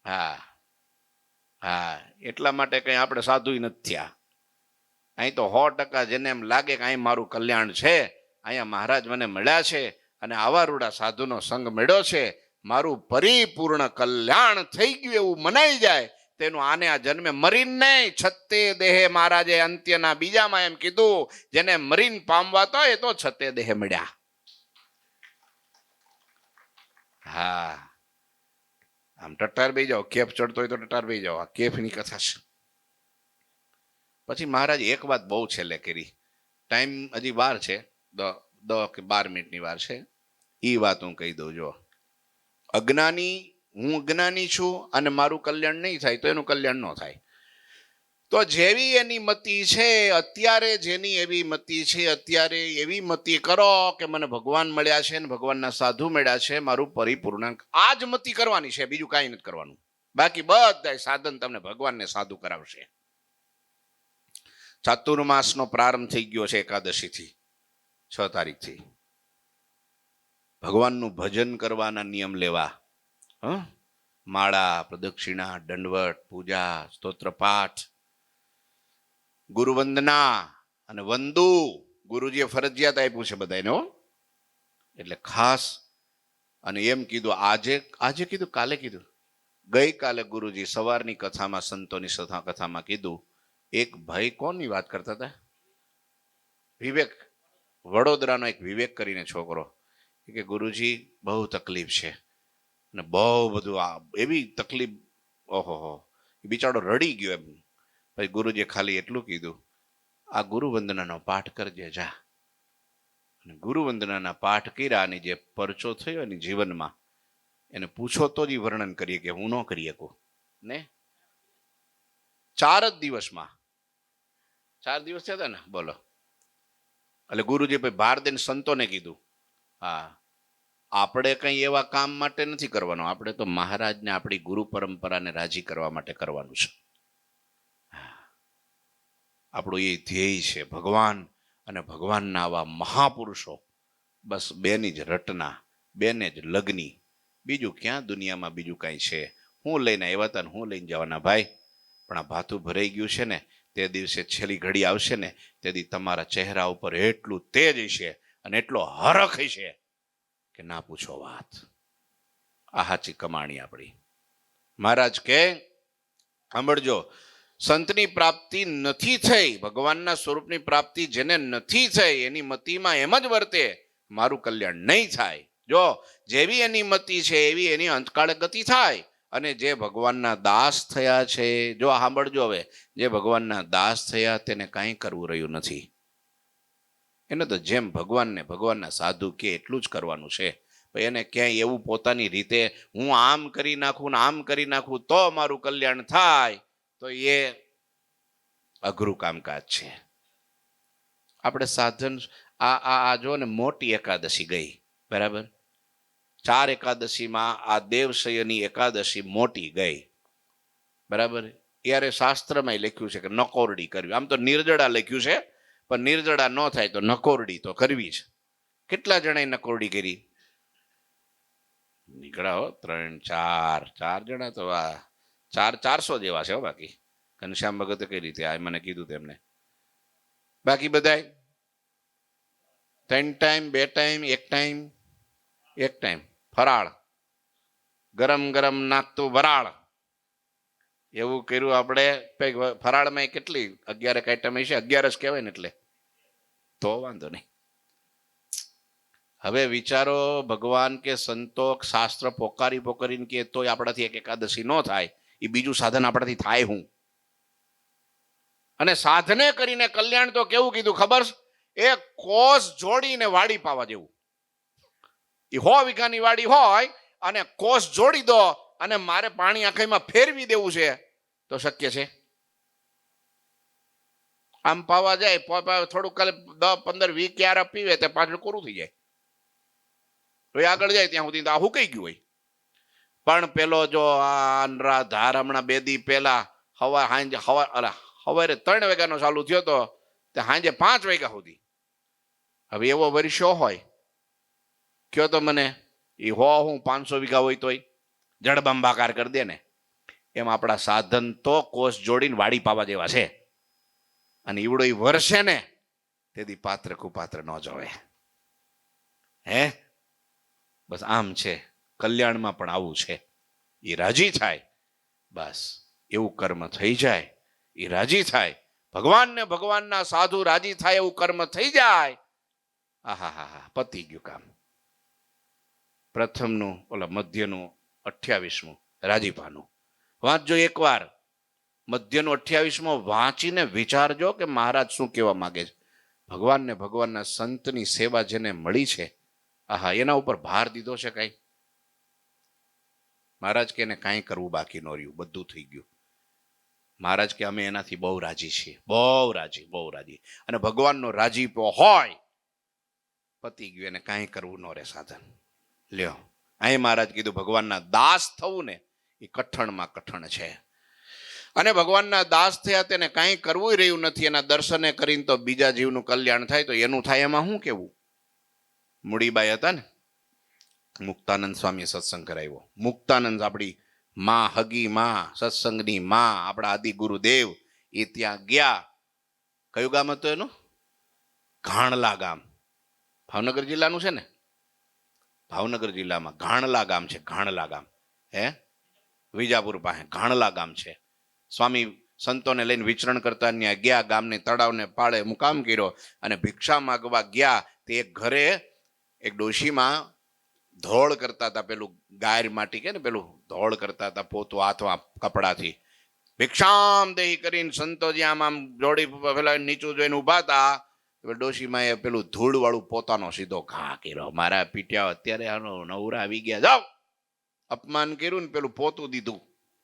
હા હા એટલા માટે કઈ આપણે સાધુ નથી થયા. અહીં તો 100% જેને એમ લાગે કે અહીં મારું કલ્યાણ છે, અહીંયા મહારાજ મને મળ્યા છે અને આવા રૂડા સાધુનો સંગ મળ્યો છે, મારું પરિપૂર્ણ કલ્યાણ થઈ ગયું એવું મનાઈ જાય તેનું આને આ જન્મે મરીને નહીં, છતે દેહે મહારાજે અંત્યના બીજામાં એમ કીધું, જેને મરીને પામવા તો એ તો છતે દેહે મળ્યા. હા આમ ટટ્ટાર બેસી જાઓ, કેફ ચડતો હોય તો ટટ્ટાર બેસી જાઓ. આ કેફની કથા છે. પછી મહારાજ એક વાત બહુ છેલ્લે કરી, ટાઈમ હજી વાર છે, 10 કે 12 મિનિટની વાર છે. એ વાત હું કહી દઉં. જો અજ્ઞાની, હું અજ્ઞાની છું અને મારું કલ્યાણ નહીં થાય તો એનું કલ્યાણ ન થાય. તો જેવી એની મતિ છે અત્યારે, જેની એવી મતિ છે અત્યારે, એવી મતિ કરો કે મને ભગવાન મળ્યા છે ને ભગવાનના સાધુ મળ્યા છે, મારું પરિપૂર્ણ. આ જ મતિ કરવાની છે, બીજું કાંઈ નથી કરવાનું. બાકી બધા સાધન તમને ભગવાનને સાધુ કરાવશે. ચાતુર્માસનો પ્રારંભ થઈ ગયો છે એકાદશીથી, 6 તારીખથી. ભગવાનનું ભજન કરવાના નિયમ લેવા. માળા, પ્રદક્ષિણા, દંડવટ, પૂજા, સ્તોત્ર પાઠ, ગુરુવંદના અને વંદુ. ગુરુજીએ ફરજિયાત આપ્યું છે બધાને. એટલે ખાસ. અને એમ કીધું આજે કીધું, કાલે કીધું, ગઈકાલે ગુરુજી સવારની કથામાં, સંતોની કથામાં કીધું. એક ભાઈ કોની વાત કરતા હતા? વિવેક, વડોદરાનો એક વિવેક કરીને છોકરો કે ગુરુજી બહુ તકલીફ છે અને બહુ બધું એવી તકલીફ, ઓહો બિચારો રડી ગયો. એમ પછી ગુરુજીએ ખાલી એટલું કીધું, આ ગુરુવંદનાનો પાઠ કરજે જા. અને ગુરુવંદનાના પાઠ કર્યા અને જે પરચો થયો એની જીવનમાં, એને પૂછો તો જ વર્ણન કરીએ કે હું ન કરી શકું ને. 4 જ દિવસમાં, 4 દિવસ થયા હતા ને, બોલો. એટલે ગુરુજી ભાઈ ભાર દઈને સંતોને કીધું, હા આપણે કઈ એવા કામ માટે નથી કરવાનું, આપણે તો મહારાજને, આપણી ગુરુ પરંપરાને રાજી કરવા માટે કરવાનું છે. આપણું એ ધ્યેય છે ભગવાન અને ભગવાનના આવા મહાપુરુષો. બસ બેની જ રટના, બેને જ લગ્ની. બીજું ક્યાં દુનિયામાં બીજું કાંઈ છે? હું લઈને આવ્યા હતા ને હું લઈને જવાના ભાઈ. પણ આ ભાથું ભરાઈ ગયું છે ને, તે દિવસે છેલ્લી ઘડી આવશે ને, તેથી તમારા ચહેરા ઉપર એટલું તેજ હશે અને એટલો હરખ હશે કે ના પૂછો વાત. આ સાચી કમાણી આપણી. મહારાજ કે સાંભળજો, સંતની પ્રાપ્તિ નથી થઈ, ભગવાનના સ્વરૂપની પ્રાપ્તિ જેને નથી થઈ એની મતિમાં એમ જ વર્તે, મારું કલ્યાણ નહીં થાય. જો જેવી એની મતિ છે એવી એની અંતકાળે ગતિ થાય. અને જે ભગવાનના દાસ થયા છે, જો સાંભળજો હવે, જે ભગવાનના દાસ થયા તેને કાંઈ કરવું રહ્યું નથી. એને તો જેમ ભગવાનને, ભગવાનના સાધુ કે એટલું જ કરવાનું છે. એને ક્યાંય એવું પોતાની રીતે હું આમ કરી નાખું ને આમ કરી નાખું તો મારું કલ્યાણ થાય, તો એ અઘરું કામકાજ છે. આપણે સાધન આ જો ને, મોટી એકાદશી ગઈ, બરાબર. 4 એકાદશીમાં આ દેવશયની એકાદશી મોટી ગઈ, બરાબર. યારે શાસ્ત્રમાં લખ્યું છે કે નકોરડી કરવી. આમ તો નિર્જળા લખ્યું છે, પણ નિર્જળા ન થાય તો નકોરડી તો કરવી જ. કેટલા જણાએ નકોરડી કરી? નીકળ્યા હો 3, 4 જણા તો આ 400 જેવા છે. બાકી ઘનશ્યામ ભગતે કઈ રીતે આ મને કીધું તેમને. બાકી બધાય 3 ટાઈમ, 2 ટાઈમ, 1 ટાઈમ, 1 ટાઈમ ફરાળ, ગરમ ગરમ નાખતું વરાળ. એવું કર્યું આપણે. ફરાળમાં કેટલી 11 આઈટમ છે, 11 જ કહેવાય ને, એટલે તો વાંધો નહીં. હવે વિચારો, ભગવાન કે સંતો શાસ્ત્ર પોકારીને કે તોય આપણાથી એક એકાદશી ન થાય, એ બીજું સાધન આપણાથી થાય હું? અને સાધને કરીને કલ્યાણ તો કેવું કીધું ખબર? એ કોષ જોડીને વાડી પાવા જેવું. એ 100 વીઘાની વાડી હોય અને કોષ જોડી દો અને મારે પાણી આખાઈમાં ફેરવી દેવું છે તો શક્ય છે? આમ પાવા જાય, થોડુંક 10, 15, 20 ક્યારા પીવે તે પાછળ કોરું થઈ જાય. આગળ જાય ત્યાં સુધી આ હુકાઈ ગયું હોય. પણ પેલો જો આ ધાર હમણાં 2 દી પહેલા સવારે 3 વાગ્યાનો ચાલુ થયો તો તે સાંજે 5 વાગ્યા સુધી. હવે એવો વર્ષો હોય, કયો તો મને, એ હું 500 વીઘા હોય તોય જળબંબાકાર કરી દે ને. એમ આપણા સાધન તો કોષ જોડીને વાડી પાવા જેવા છે. અને ઈવડો એ વર્ષે ને તેથી પાત્ર કુપાત્ર ન જોવે. હે બસ આમ છે. કલ્યાણમાં પણ આવું છે. એ રાજી થાય બસ એવું કર્મ થઈ જાય. એ રાજી થાય, ભગવાનને ભગવાનના સાધુ રાજી થાય એવું કર્મ થઈ જાય. આહા, પતી ગયું કામ. પ્રથમનું મધ્યનું 28મું રાજીપાનું વાંચજો એકવાર. મધ્યનું 28મો વાંચીને વિચારજો કે મહારાજ શું કહેવા માંગે છે. ભગવાનને ભગવાનના સંતની સેવા જેને મળી છે, આહા, એના ઉપર ભાર દીધો છે કઈ? મહારાજ કે એને કાંઈ કરવું બાકી ન રહ્યું, બધું થઈ ગયું. મહારાજ કે અમે એનાથી બહુ રાજી છીએ, બહુ રાજી. અને ભગવાનનો રાજીપો હોય, પતી ગયું, એને કાંઈ કરવું ન રહે સાધન. લ્યો, અહીં મહારાજ કીધું ભગવાનના દાસ થવું ને એ કઠણમાં કઠણ છે. અને ભગવાનના દાસ થયા તેને કાંઈ કરવું રહ્યું નથી. એના દર્શને કરીને તો બીજા જીવનું કલ્યાણ થાય, તો એનું થાય એમાં શું કેવું? મૂડીબાઈ હતા ને, મુક્તાનંદ સ્વામીએ સત્સંગ કરાવ્યો. મુક્તાનંદ આપણી માં, હગી માં, સત્સંગની માં, આપણા આદિ ગુરુદેવ, એ ત્યાં ગયા. કયું ગામ હતું એનું? ઘાણલા ગામ. ભાવનગર જિલ્લાનું છે ને? ભાવનગર જિલ્લામાં ઘાણલા ગામ છે. ઘાણલા ગામ વિજાપુર પાસે ઘાણલા ગામ છે. સ્વામી સંતોને લઈને વિચરણ કરતા ત્યાં ગયા. ગામને તળાવને પાળે મુકામ કર્યો અને ભિક્ષા માગવા ગયા. તે એક ઘરે એક ડોશીમાં ધોળ કરતા હતા, પેલું ગાયર માટી કે ને પેલું ધોળ કરતા હતા પોતું હાથમાં કપડાથી. ભિક્ષામ દેહી કરીને સંતોજી આમ જોડી પેલા નીચું જોઈને ઉભા હતા. ડોશીમાં એ પેલું ધૂળ વાળું પોતાનો સીધો ઘા કર્યો. મારા પીટ્યા, અત્યારે આનો નવરા આવી ગયા, જાઓ. અપમાન કર્યું ને પેલું પોતું દીધું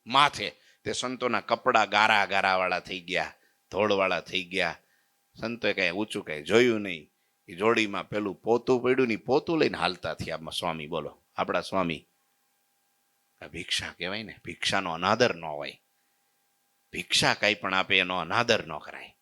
માથે. તે સંતોના કપડા ગારા વાળા થઈ ગયા, ધોળ વાળા થઈ ગયા. સંતોએ કઈ ઊંચું કઈ જોયું નહીં. એ જોડીમાં પેલું પોતું પડ્યું ને પોતું લઈને હાલતા થયા સ્વામી. બોલો, આપણા સ્વામી. ભિક્ષા કહેવાય ને, ભિક્ષાનો અનાદર ન હોય. ભિક્ષા કઈ પણ આપે એનો અનાદર ન કરાય.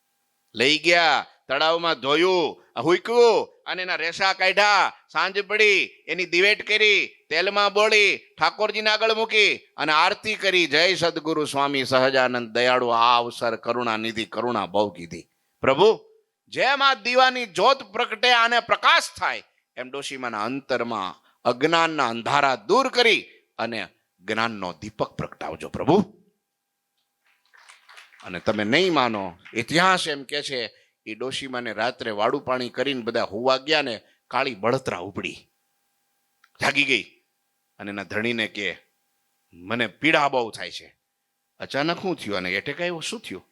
લઈ ગયા, તળાવમાં ધોયું, હુંક્યું અને એના રેસા કાઢ્યા. સાંજ પડી, એની દિવેટ કરી, તેલમાં બોળી, ઠાકોરજીને આગળ મૂકી અને આરતી કરી. જય સદગુરુ સ્વામી સહજાનંદ દયાળુ. આ અવસર કરુણા નિધિ, કરુણા બહુ કીધી. પ્રભુ, જેમ આ દીવાની જ્યોત પ્રગટે આને પ્રકાશ થાય, એમ ડોશીમાના અંતરમાં અજ્ઞાનના અંધારા દૂર કરી અને જ્ઞાનનો દીપક પ્રગટાવજો પ્રભુ. અને તમે નહીં માનો, ઇતિહાસ એમ કે છે એ ડોશીમાને રાત્રે વાડું પાણી કરીને બધા હોવા ગયા ને કાળી બળતરા ઉપડી, જાગી ગઈ અને એના ધણીને કે મને પીડા બહુ થાય છે. અચાનક શું થયું? અને એટેક આવ્યો? શું થયું?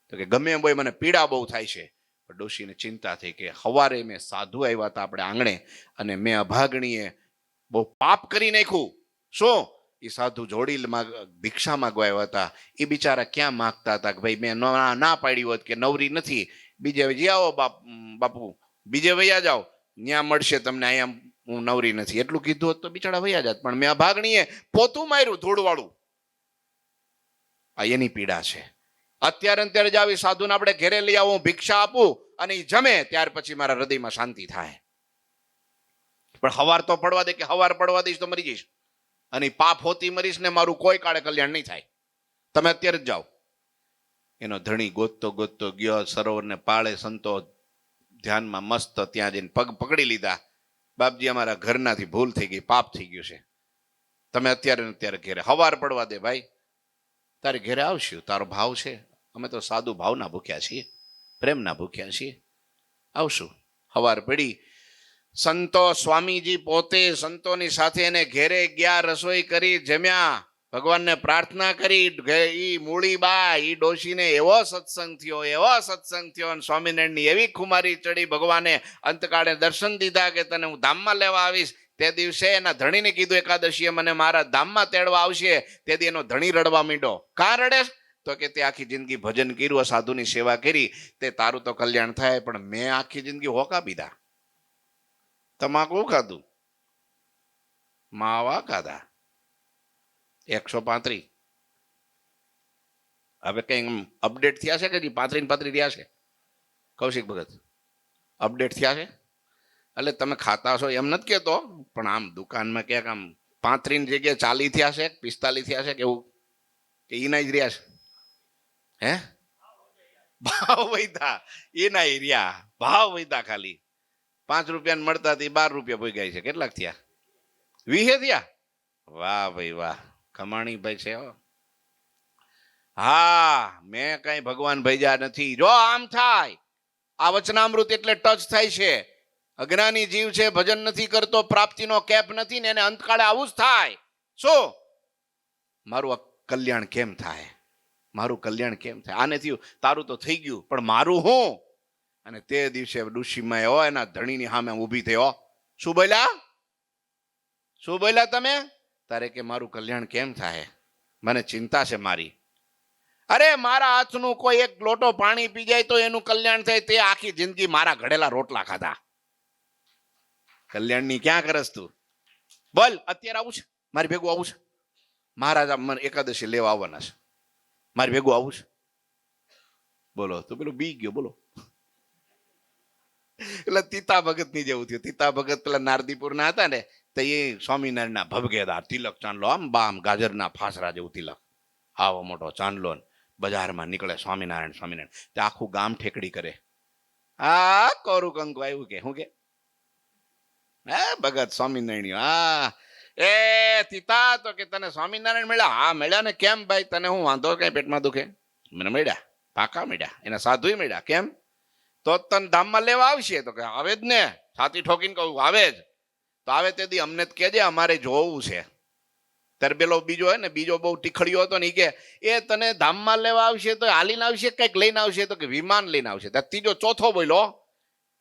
તો કે ગમે એમ બોય મને પીડા બહુ થાય છે. ડોશીને ચિંતા થઈ કે સવારે મેં સાધુ આવ્યા હતા આપણે આંગણે અને મેં અભાગણીએ બહુ પાપ કરી નાખ્યું. શું? એ સાધુ જોડી ભિક્ષા માગવા આવ્યા હતા. એ બિચારા ક્યાં માગતા હતા કે ભાઈ મેં ના પાડી હોત કે નવરી નથી, બીજે જી આવો બાપુ, બીજે વૈયા જાઓ, ત્યાં મળશે તમને, અહીંયા હું નવરી નથી, એટલું કીધું હોત તો બિચારા વૈયા જાત. પણ મેં અભાગણીએ પોતું માર્યું ધૂળવાળું. આ એની પીડા છે. અત્યારે જ આવી સાધુને આપણે ઘેરે લઈ આવું, ભિક્ષા આપું અને એ જમે, ત્યાર પછી મારા હૃદયમાં શાંતિ થાય. પણ હવાર તો પડવા દે, કે હવાર પડવા દઈશ તો મરી જઈશ અને પાપ હોતી મરીશ ને મારું કોઈ કાળે કલ્યાણ નહીં થાય. તમે અત્યારે જ જાઓ. એનો ધણી ગોતતો ગોતતો ગયો સરોવરને પાળે. સંતો ધ્યાનમાં મસ્ત ત્યાં જઈને પગ પકડી લીધા. બાપજી, અમારા ઘરનાથી ભૂલ થઈ ગઈ, પાપ થઈ ગયું છે, તમે અત્યારે ઘેરે હવાર પડવા દે ભાઈ, તારે ઘેરે આવશું, તારો ભાવ છે, અમે તો સાદું ભાવના ભૂખ્યા છીએ, પ્રેમના ભૂખ્યા છીએ, આવશું. હવાર પડી, સંતો સ્વામીજી પોતે સંતોની સાથે એને ઘેરે ગયા, રસોઈ કરી, જમ્યા, ભગવાનને પ્રાર્થના કરી. ઈ મૂળીબા ઈ ડોશીને એવો સત્સંગ થયો અને સ્વામિનારાયણની એવી ખુમારી ચડી. ભગવાને અંતકાળે દર્શન દીધા કે તને હું ધામમાં લેવા આવીશ. તે દિવસે એના ધણીને કીધું એકાદશીએ મને મારા ધામમાં તેડવા આવશે. તેથી એનો ધણી રડવા માંડ્યો. કાં રડે? તો કે તે આખી જિંદગી ભજન કર્યું, સાધુની સેવા કરી, તે તારું તો કલ્યાણ થાય, પણ મેં આખી જિંદગી હોકા પીધા, તમાકુ ખાધું, માવા ખાધા, 135. હવે કઈ અપડેટ થયા છે કે 35 રહ્યા છે? કૌશિક ભગત અપડેટ થયા છે? એટલે તમે ખાતા છો એમ નથી કેતો, પણ આમ દુકાનમાં ક્યાંક આમ 35 જગ્યાએ 40 થયા છે, 45 થયા છે, કેવું કે એના જ રહ્યા છે? હે ભાવ વૈધા, એના રહ્યા ભાવ વૈધા. ખાલી 5 રૂપિયા મળતા હતી, 12 રૂપિયા ભોગાય છે. કેટલાક થયા? 20 થયા. વાહ ભાઈ વાહ, કમાણી ભાઈ છે. હા, મેં કઈ ભગવાન ભેજા નથી. જો આમ થાય, આ વચનામૃત એટલે ટચ થાય છે. અજ્ઞાની જીવ છે, ભજન નથી કરતો, પ્રાપ્તિનો કેપ નથી ને, એને અંતકાળે આવું જ થાય. શું મારું કલ્યાણ કેમ થાય? મારું કલ્યાણ કેમ થાય? આને થયું, તારું તો થઈ ગયું, પણ મારું હું? અને તે દિવસે ડુશીમાં એવો એના ધણીની સામે ઊભી થયો. શું બોલ્યા? શું બોલ્યા તમે? તારે કે મારું કલ્યાણ કેમ થાય? મને ચિંતા છે મારી. અરે મારા હાથનું કોઈ એક લોટો પાણી પી જાય તો એનું કલ્યાણ થાય. તે આખી જિંદગી મારા ઘડેલા રોટલા ખાધા. કલ્યાણની ક્યાં કરસ તું? બોલ, અત્યારે આવું છે? મારી ભેગું આવું છે? મહારાજ મને એકાદશી લેવા આવવાના છે, મારી ભેગું આવું છે? બોલો તો પેલું બી ગયો. બોલો, એટલે તીતા ભગત ની જેવું થયું. તીતા ભગત પેલા નારદીપુર ના હતા ને, તો એ સ્વામિનારાયણ ના ભભગેદાર તિલક ચાંદલો, આમ બામ ગાજરના ફાસરા જેવું તિલક, આવો મોટો ચાંદલો. બજારમાં નીકળે, સ્વામિનારાયણ સ્વામિનારાયણ, તે આખું ગામ ઠેકડી કરે. આ કોરું કંકુ આવ્યું કે શું કે? હે ભગત સ્વામિનારાયણ. હા એ તીતા તો કે તને સ્વામિનારાયણ મળ્યા? હા મળ્યા ને. કેમ ભાઈ, તને હું વાંધો? કઈ પેટમાં દુખે? મને મળ્યા, પાકા મળ્યા. એના સાધુ મળ્યા. કેમ? તો તને ધામમાં લેવા આવશે. તો કે આવે જ ને, છાતી ઠોકીને કહું આવે જ. તો આવે તેથી અમને જ કહેજે, અમારે જોવું છે. ત્યારે પેલો બીજો હે ને, બીજો બહુ ટીખડીયો હતો ને, એ કે એ તને ધામમાં લેવા આવશે તો હાલીને આવશે, કઈક લઈને આવશે? તો કે વિમાન લઈને આવશે. ત્રીજો ચોથો બોલ્યો,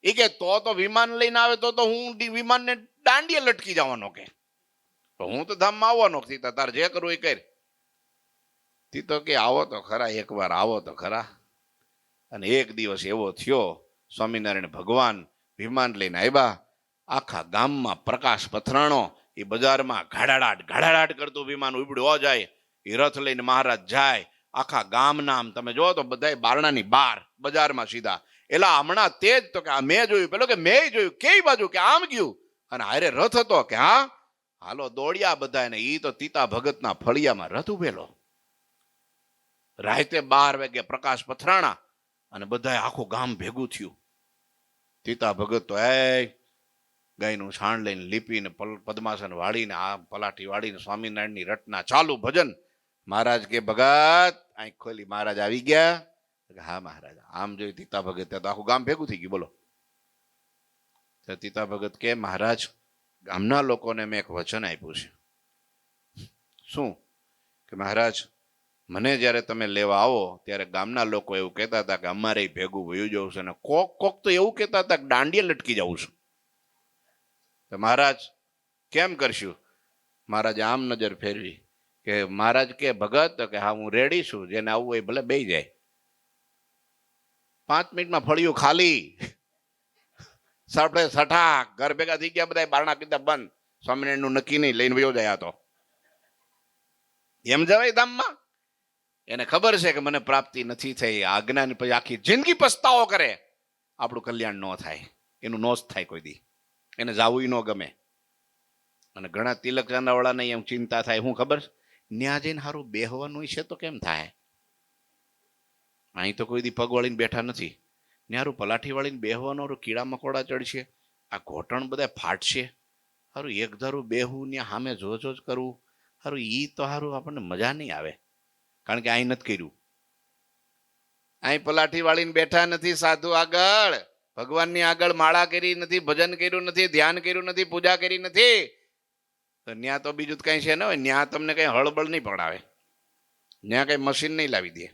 એ કે તો વિમાન લઈને આવે તો હું વિમાનને દાંડીએ લટકી જવાનો. કે હું તો ધામમાં આવવાનો. સીતા તાર જે કરવું એ કર. તીતો કે આવો તો ખરા, એકવાર આવો તો ખરા. અને એક દિવસ એવો થયો, સ્વામિનારાયણ ભગવાન વિમાન લઈને આવ્યા. આખા ગામમાં પ્રકાશ પથરાણો. એ બજારમાં ઘાડાડાટ કરતું વિમાન ઉબડ્યો જાય. એ રથ લઈને મહારાજ જાય. આખા ગામના આમ તમે જો તો બધા બારણાની બહાર બજારમાં સીધા. એલા હમણાં તે જ તો કે આ મેં જોયું. પેલો કે મેં જોયું. કઈ બાજુ? કે આમ ગયું. અને હારે રથ હતો. કે હા હાલો દોડ્યા બધા. ને ઈ તો તીતા ભગતના ફળિયામાં રથ ઉભેલો. રાતે 12 વાગે પ્રકાશ પથરાણા અને બધા આખું ગામ ભેગું થયું. તીતા ભગત તો ગાયનું છાણ લઈને લીપીને પદ્માસન વાળીને આ પલાઠી વાળીને સ્વામિનારાયણની રટના ચાલુ ભજન. મહારાજ કે ભગત આંખ ખોલી. મહારાજ આવી ગયા? હા મહારાજ. આમ જોઈ તીતા ભગત, તો આખું ગામ ભેગું થઈ ગયું. બોલો. તીતા ભગત કે મહારાજ, ગામના લોકોને મેં એક વચન આપ્યું છે. શું? કે મહારાજ, મને જયારે તમે લેવા આવો ત્યારે ગામના લોકો એવું કહેતા હતા કે અમારે ભેગું વયું જવું છે. ને કોક તો એવું કહેતા હતા કે દાંડીએ લટકી જવું છે. તો મહારાજ કેમ કરશું? મહારાજ આમ નજર ફેરવી કે મહારાજ કે ભગત, કે હા હું રેડી છું, જેને આવવું હોય ભલે બેસી જાય. 5 મિનિટમાં ફળિયું ખાલી. સડે સઠાક ઘર ભેગા થઈ ગયા બધા. બારણા પીતા બંધ. સ્વામિનારાયણ નું નક્કી નહીં, લઈને વયો જાય. તો એમ જવાય ધામમાં? એને ખબર છે કે મને પ્રાપ્તિ નથી થઈ. આજ્ઞાની પછી આખી જિંદગી પસ્તાવો કરે. આપણું કલ્યાણ ન થાય, એનું નોશ થાય કોઈ દી. એને જાવું ન ગમે. અને ઘણા તિલક ચાંદાવાળાને એમ ચિંતા થાય. હું ખબર ન્યા જઈને સારું બેહવાનું છે તો કેમ થાય? અહીં તો કોઈ દી પગ વાળીને બેઠા નથી. ને હારું પલાઠી વાળીને બેહવાનો હારું કીડા મકોડા ચડશે, આ ઘોટણ બધા ફાટશે, હારું એક ધારું બેહવું ને સામે જોજો જ કરવું, હારું ઈ તો હારું આપણને મજા નહીં આવે. કારણ કે અહીં નથી કર્યું. અહીં પલાઠી વાળીને બેઠા નથી સાધુ આગળ, ભગવાનની આગળ માળા કરી નથી, ભજન કર્યું નથી, ધ્યાન કર્યું નથી, પૂજા કરી નથી, તો ન્યા તો બીજું કઈ છે ને હોય. ન્યા તમને કઈ હળબળ નહીં પડાવે, ન્યા કઈ મશીન નહીં લાવી દે.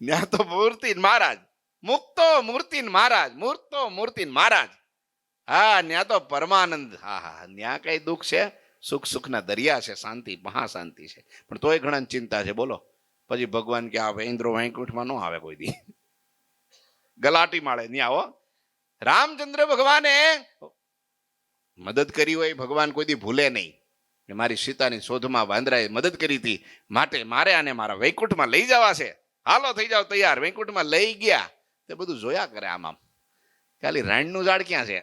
ન્યા તો મૂર્તિ મહારાજ, મુક્તો મૂર્તિ મહારાજ, મૂર્તો મૂર્તિ મહારાજ. હા, ન્યા તો પરમાનંદ. હા હા, ન્યા કઈ દુઃખ છે? સુખ સુખના દરિયા છે, શાંતિ મહાશાંતિ છે. પણ તોય ઘણા ચિંતા છે. બોલો પછી ભગવાન કે આવે ઇન્દ્રો વૈકુંઠમાં ન આવે કોઈ દી, ગલાટી માળે નહીં આવો. રામચંદ્ર ભગવાને મદદ કરી હોય, ભગવાન કોઈ દી ભૂલે નહીં. મારી સીતાની શોધમાં વાંદરાએ મદદ કરી હતી, માટે મારે આને મારા વૈકુંઠમાં લઈ જવા છે, હાલો થઈ જાવ તૈયાર. વૈકુંઠમાં લઈ ગયા, તે બધું જોયા કરે. આમ ખાલી રાયણનું ઝાડ ક્યાં છે?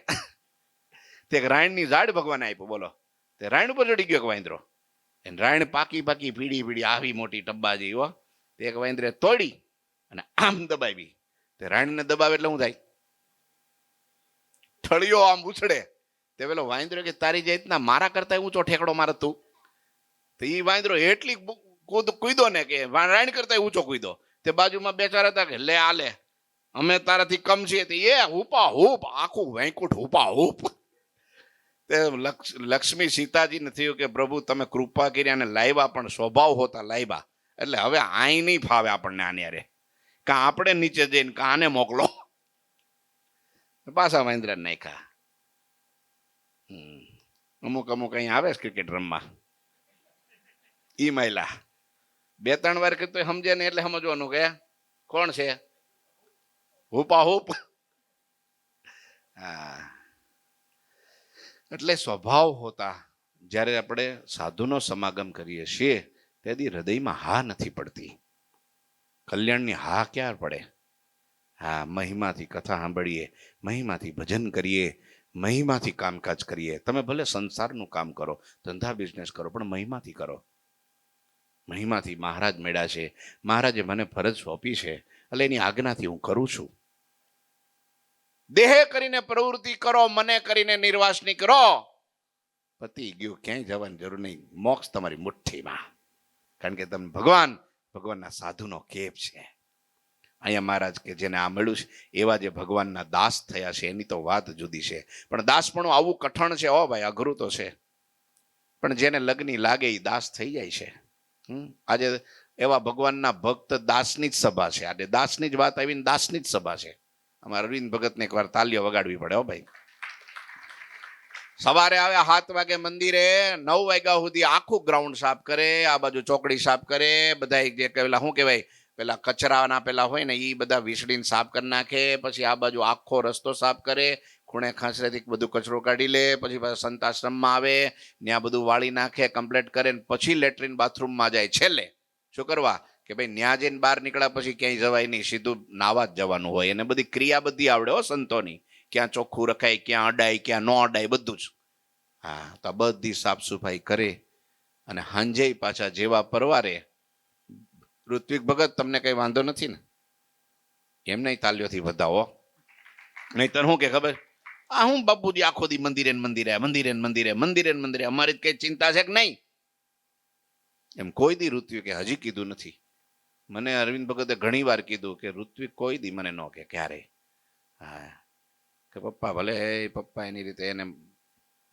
તે રાયણની ઝાડ ભગવાને આપ્યું. બોલો, તે રાયણ ઉપર ચડી ગયો વાંદરો. રાયણ પાકી પાકી પીડી પીડી આવી મોટી ટબ્બા જેવી હો. તે એક વાંદરે તોડી અને આમ દબાવી. તે રાયણને દબાવે એટલે શું થાય? ઠળિયો આમ ઉછળે. તે પેલો વાંદરો કે તારી જાતના મારા કરતા ઊંચો ઠેકડો મારે તું. તો એ વાંદરો એટલી કૂદો ને કે રાયણ કરતા ઊંચો કૂદો. તે બાજુમાં બેચાર હતા કે લે આ લે, અમે તારાથી કમ છીએ. એ હુપા હુપ આખું વૈકુંઠ હુપા હુપ. તે લક્ષ્મી સીતાજીને થયું કે પ્રભુ તમે કૃપા કરી અને લાવ્યા, પણ સ્વભાવ હોતા લાવ્યા, એટલે હવે આઈ નહીં ફાવે આપણને આને યારે. કાં આપણે નીચે જઈને કાં આને મોકલો. પાછા વાંદરા નાખ્યા. અમુક અમુક અહીં આવે છે ક્રિકેટ રમવા, ઈ મહિલા 2-3 વાર કીધું સમજે ને, એટલે સમજવાનું કે કોણ છે હુપા હુપ. હા, એટલે સ્વભાવ હોતા. જ્યારે આપણે સાધુનો સમાગમ કરીએ છીએ તેથી હૃદયમાં હા નથી પડતી. કલ્યાણની હા ક્યાં પડે? હા, મહિમાથી કથા સાંભળીએ, મહિમાથી ભજન કરીએ, મહિમાથી કામકાજ કરીએ. તમે ભલે સંસારનું કામ કરો, ધંધા બિઝનેસ કરો, પણ મહિમાથી કરો. મહિમાથી મહારાજ મેળા છે, મહારાજે મને ફરજ સોંપી છે, એટલે એની આજ્ઞાથી હું કરું છું. દેહ કરીને પ્રવૃત્તિ કરો, મને કરીને નિર્વાસની કરો. પતિ ગયું, ક્યાંય જવાની જરૂર નહીં. મોક્ષ તમારી મુઠ્ઠીમાં. કારણ કે તમે ભગવાનના સાધુનો કેપ છે. અહીંયા મહારાજ કે જેને આ મળ્યું છે એવા જે ભગવાનના દાસ થયા છે એની તો વાત જુદી છે. પણ દાસપણું આવું કઠણ છે, હો ભાઈ, અઘરું તો છે. પણ જેને લગ્ની લાગે એ દાસ થઈ જાય છે. આજે એવા ભગવાનના ભક્ત દાસની જ સભા છે. આજે દાસની જ વાત આવીને દાસની જ સભા છે. અમારે અરવિંદ ભગતને એકવાર તાલીઓ વગાડવી પડે, હો ભાઈ. સવારે આવે 7 વાગે મંદિરે, 9 વાગ્યા સુધી આખું ગ્રાઉન્ડ સાફ કરે, આ બાજુ ચોકડી સાફ કરે, બધા જે પેલા શું કહેવાય પેલા કચરાના પેલા હોય ને એ બધા વીસળીને સાફ કરી નાખે. પછી આ બાજુ આખો રસ્તો સાફ કરે, ખૂણે ખાંચરેથી બધું કચરો કાઢી લે. પછી સંતાશ્રમમાં આવે, ત્યાં બધું વાળી નાખે, કમ્પ્લીટ કરે, પછી લેટ્રિન બાથરૂમમાં જાય. છેલ્લે શું કરવા કે ભાઈ ત્યાં જઈને બહાર નીકળ્યા પછી ક્યાંય જવાય નહીં, સીધું નાવા જ જવાનું હોય. એને બધી ક્રિયા બધી આવડે હો સંતોની, ક્યાં ચોખ્ખું રખાય, ક્યાં અડાય, ક્યાં ન અડાય, બધું જ. હા, તો બધી સાફ સફાઈ કરે અને હાંજે પાછા જેવા પરવારે. ઋત્વિક ભગત તમને કઈ વાંધો નથી ને? એમ નહીં, તાલીઓથી વધાવો. નહીં તો શું કે ખબર, આ હું બાપુજી આખો દી મંદિરે મંદિરે મંદિરે મંદિરે મંદિરે મંદિરે, અમારી કઈ ચિંતા છે કે નહીં? એમ કોઈ દી ઋત્વિકે હજી કીધું નથી. મને અરવિંદ ભગતે ઘણી વાર કીધું કે ઋત્વિક કોઈ દી મને ન કે ક્યારે. હા, કે પપ્પા ભલે પપ્પા એની રીતે એને,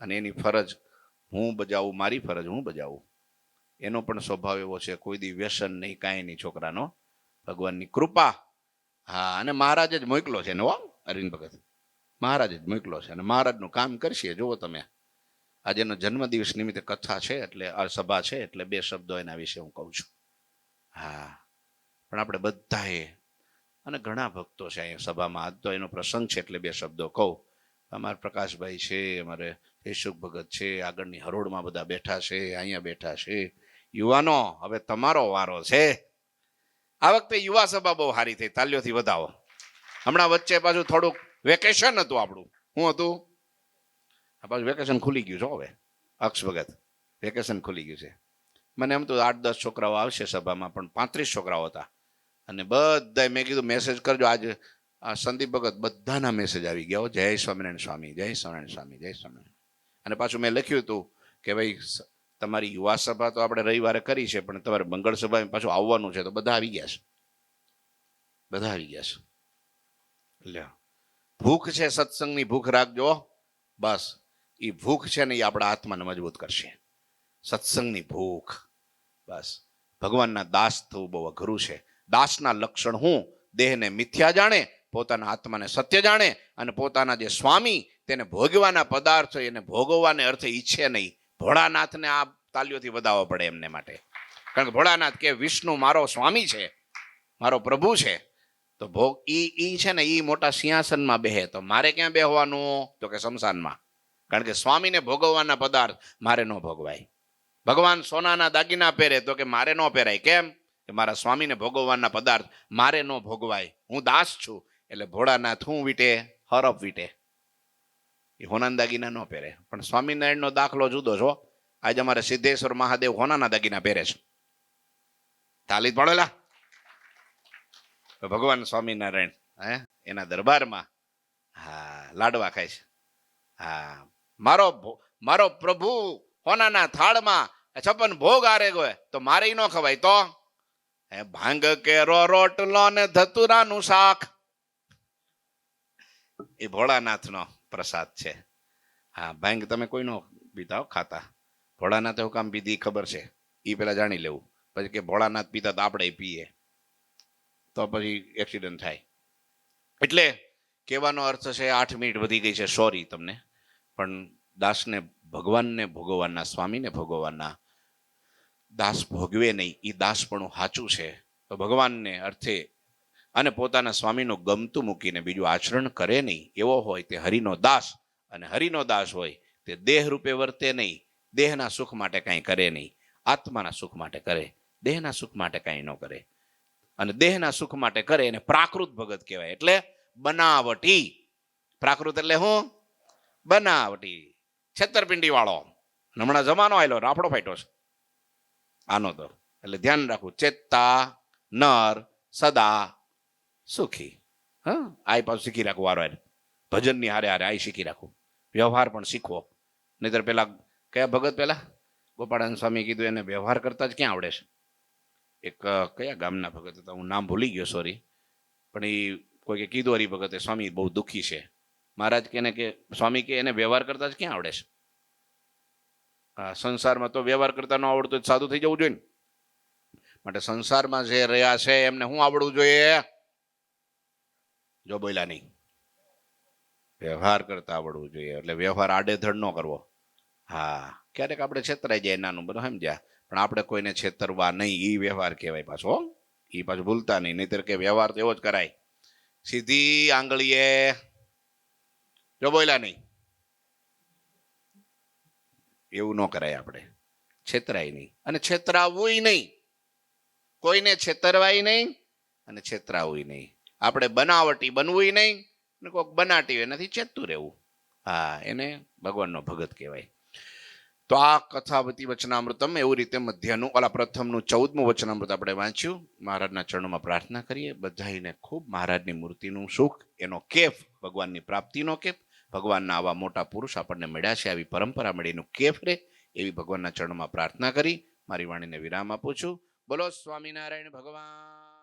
અને એની ફરજ હું બજાવું, મારી ફરજ હું બજાવું. એનો પણ સ્વભાવ એવો છે, કોઈ દી વ્યસન નહીં, કાંઈ નહીં છોકરાનો. ભગવાનની કૃપા. હા, અને મહારાજે જ મોકલો છે ને, હો અરવિંદ ભગત, મહારાજે જ મોકલો છે અને મહારાજનું કામ કરશે. જુઓ તમે, આજે એનો જન્મદિવસ નિમિત્તે કથા છે, એટલે આ સભા છે, એટલે 2 શબ્દો એના વિશે હું કહું છું. હા, પણ આપણે બધાએ, અને ઘણા ભક્તો છે અહીંયા સભામાં, આજ તો એનો પ્રસંગ છે એટલે 2 શબ્દો કહું. અમારા પ્રકાશભાઈ છે, અમારે યશુક ભગત છે, આગળની હરોળમાં બધા બેઠા છે, અહીંયા બેઠા છે. યુવાનો, હવે તમારો વારો છે. આ વખતે યુવા સભા બહુ સારી થઈ, તાલીઓથી વધાવો. હમણાં વચ્ચે પાછું થોડુંક વેકેશન હતું આપણું. શું હતું? પાછું વેકેશન ખુલી ગયું છે હવે. અક્ષ ભગત, વેકેશન ખુલી ગયું છે. મને એમ તો 8-10 છોકરાઓ આવશે સભામાં, પણ 35 છોકરાઓ હતા. અને બધા મેં કીધું મેસેજ કરજો. આજે આ સંદીપ ભગત બધાના મેસેજ આવી ગયા. જય સ્વામિનારાયણ સ્વામી, જય સ્વામિનારાયણ સ્વામી, જય સ્વામિનારાયણ. અને પાછું મેં લખ્યું હતું કે ભાઈ તમારી યુવા સભા તો આપણે રવિવારે કરી છે, પણ તમારે મંગળ સભામાં પાછું આવવાનું છે. તો બધા આવી ગયા છે, બધા આવી ગયા છે. એટલે ભૂખ છે, સત્સંગની ભૂખ રાખજો. બસ એ ભૂખ છે ને એ આપણા આત્માને મજબૂત કરશે. સત્સંગની ભૂખ. બસ ભગવાનના દાસ થવું બહુ અઘરું છે. દાસના લક્ષણ હું? દેહને મિથ્યા જાણે, પોતાના આત્માને સત્ય જાણે, અને પોતાના જે સ્વામી તેને ભોગવાના પદાર્થ એને ભોગવવાને અર્થે ઈચ્છે નહીં. ભોળાનાથને આ તાલીઓથી વધાવવા પડે એમને માટે. કારણ કે ભોળાનાથ કે વિષ્ણુ મારો સ્વામી છે, મારો પ્રભુ છે. તો ભોગ ઈ છે ને ઈ મોટા સિંહાસનમાં બેહે. તો મારે ક્યાં બેહવાનું? તો કે શમશાનમાં. કારણ કે સ્વામીને ભોગવવાના પદાર્થ મારે ન ભોગવાય. ભગવાન સોનાના દાગીના પહેરે તો કે મારે ન પહેરાય. કેમ? કે મારા સ્વામીને ભોગવવાના પદાર્થ મારે ન ભોગવાય. હું દાસ છું. એટલે ભોળાનાથ હું વીટે? હરફ વીટે. એ હોનાના દાગીના ન પહેરે. પણ સ્વામિનારાયણનો દાખલો જુદો છો. આજે અમારે સિદ્ધેશ્વર મહાદેવ હોનાના દાગીના પહેરે છે. તાલી જ પડેલા. ભગવાન સ્વામિનારાયણ એના દરબારમાં લાડવા ખાય છે. મારો પ્રભુ હોનાના થાળમાં 56 ભોગ આરે ગયો તો મારે ન ખવાય. તો ભાંગ કેરો રોટલો ને ધતુરાનું શાક એ ભોળાનાથનો પ્રસાદ છે. ભાંગ તમે કોઈ નો પીતા ખાતા. ભોળાનાથ એવું કામ પીધી ખબર છે? એ પેલા જાણી લેવું. પછી કે ભોળાનાથ પીતા તો આપણે પીએ તો પછી એક્સિડન્ટ થાય. એટલે કહેવાનો અર્થ છે 8 મિનિટ વધી ગઈ છે, સોરી તમને. પણ દાસને ભગવાનને ભોગવવાના, સ્વામીને ભોગવવાના, દાસ ભોગવે નહીં એ દાસપણું સાચું છે. તો ભગવાનને અર્થે અને પોતાના સ્વામીનું ગમતું મૂકીને બીજું આચરણ કરે નહીં એવો હોય તે હરિનો દાસ. અને હરિનો દાસ હોય તે દેહ રૂપે વર્તે નહીં, દેહના સુખ માટે કાંઈ કરે નહીં, આત્માના સુખ માટે કરે. દેહના સુખ માટે કાંઈ ન કરે. અને દેહના સુખ માટે કરે એને પ્રાકૃત ભગત કહેવાય. એટલે બનાવટી. પ્રાકૃત એટલે હું? બનાવટી, છેતરપિંડી વાળો. હમણાં જમાનો આવેલો રાફડો ફાટ્યો છે આનો. તો એટલે ધ્યાન રાખવું. ચેતતા નર સદા સુખી. આ પાછું શીખી રાખવું. વારો ભજનની હારે હારે આ શીખી રાખવું. વ્યવહાર પણ શીખવો. નહીતર પેલા કયા ભગત પેલા ગોપાળાનંદ સ્વામી કીધું એને વ્યવહાર કરતા જ ક્યાં આવડે છે. એક કયા ગામના ભગત હતા, હું નામ ભૂલી ગયો, સોરી. પણ એ કોઈ કીધું હરિભગતે સ્વામી બહુ દુઃખી છે. મહારાજ કે સ્વામી કે એને વ્યવહાર કરતા જ ક્યાં આવડે છે. સંસારમાં તો વ્યવહાર કરતા ન આવડતું સાધુ થઈ જવું જોઈએ ને. માટે સંસારમાં જે રહ્યા છે એમને શું આવડવું જોઈએ? જો બોલ્યા નહીં, વ્યવહાર કરતા આવડવું જોઈએ. એટલે વ્યવહાર આડેધડ ન કરવો. ક્યારેક આપણે છેતરાઈ જાય નાનું બધું સમજ્યા, પણ આપણે કોઈને છેતરવા નહીં. એ વ્યવહાર કહેવાય પાછો. એ પાછું ભૂલતા નહીં. નહીતર કે વ્યવહાર તો એવો જ કરાય, સીધી આંગળીએ. જો બોલ્યા નહીં, એવું ન કરાય. આપણે છેતરાય નહીં અને છેતરાવું નહીં. કોઈને છેતરવાય નહીં અને છેતરાવું નહીં. આપણે બનાવટી બનવું નહીં અને કોઈક બનાટી એનાથી ચેતતું રહેવું. એને ભગવાનનો ભગત કહેવાય. તો આ કથાવતી વચનામૃતમ એવું રીતે મધ્યનું પ્રથમનું 14મું વચનામૃત આપણે વાંચ્યું. મહારાજના ચરણોમાં પ્રાર્થના કરીએ બધાને ખૂબ મહારાજની મૂર્તિનું સુખ, એનો કેફ, ભગવાનની પ્રાપ્તિનો કેફ, ભગવાનના આવા મોટા પુરુષ આપણને મળ્યા છે, આવી પરંપરા મળીનું કેફ રે, એવી ભગવાનના ચરણોમાં પ્રાર્થના કરી મારી વાણીને વિરામ આપું છું. બોલો સ્વામિનારાયણ ભગવાન.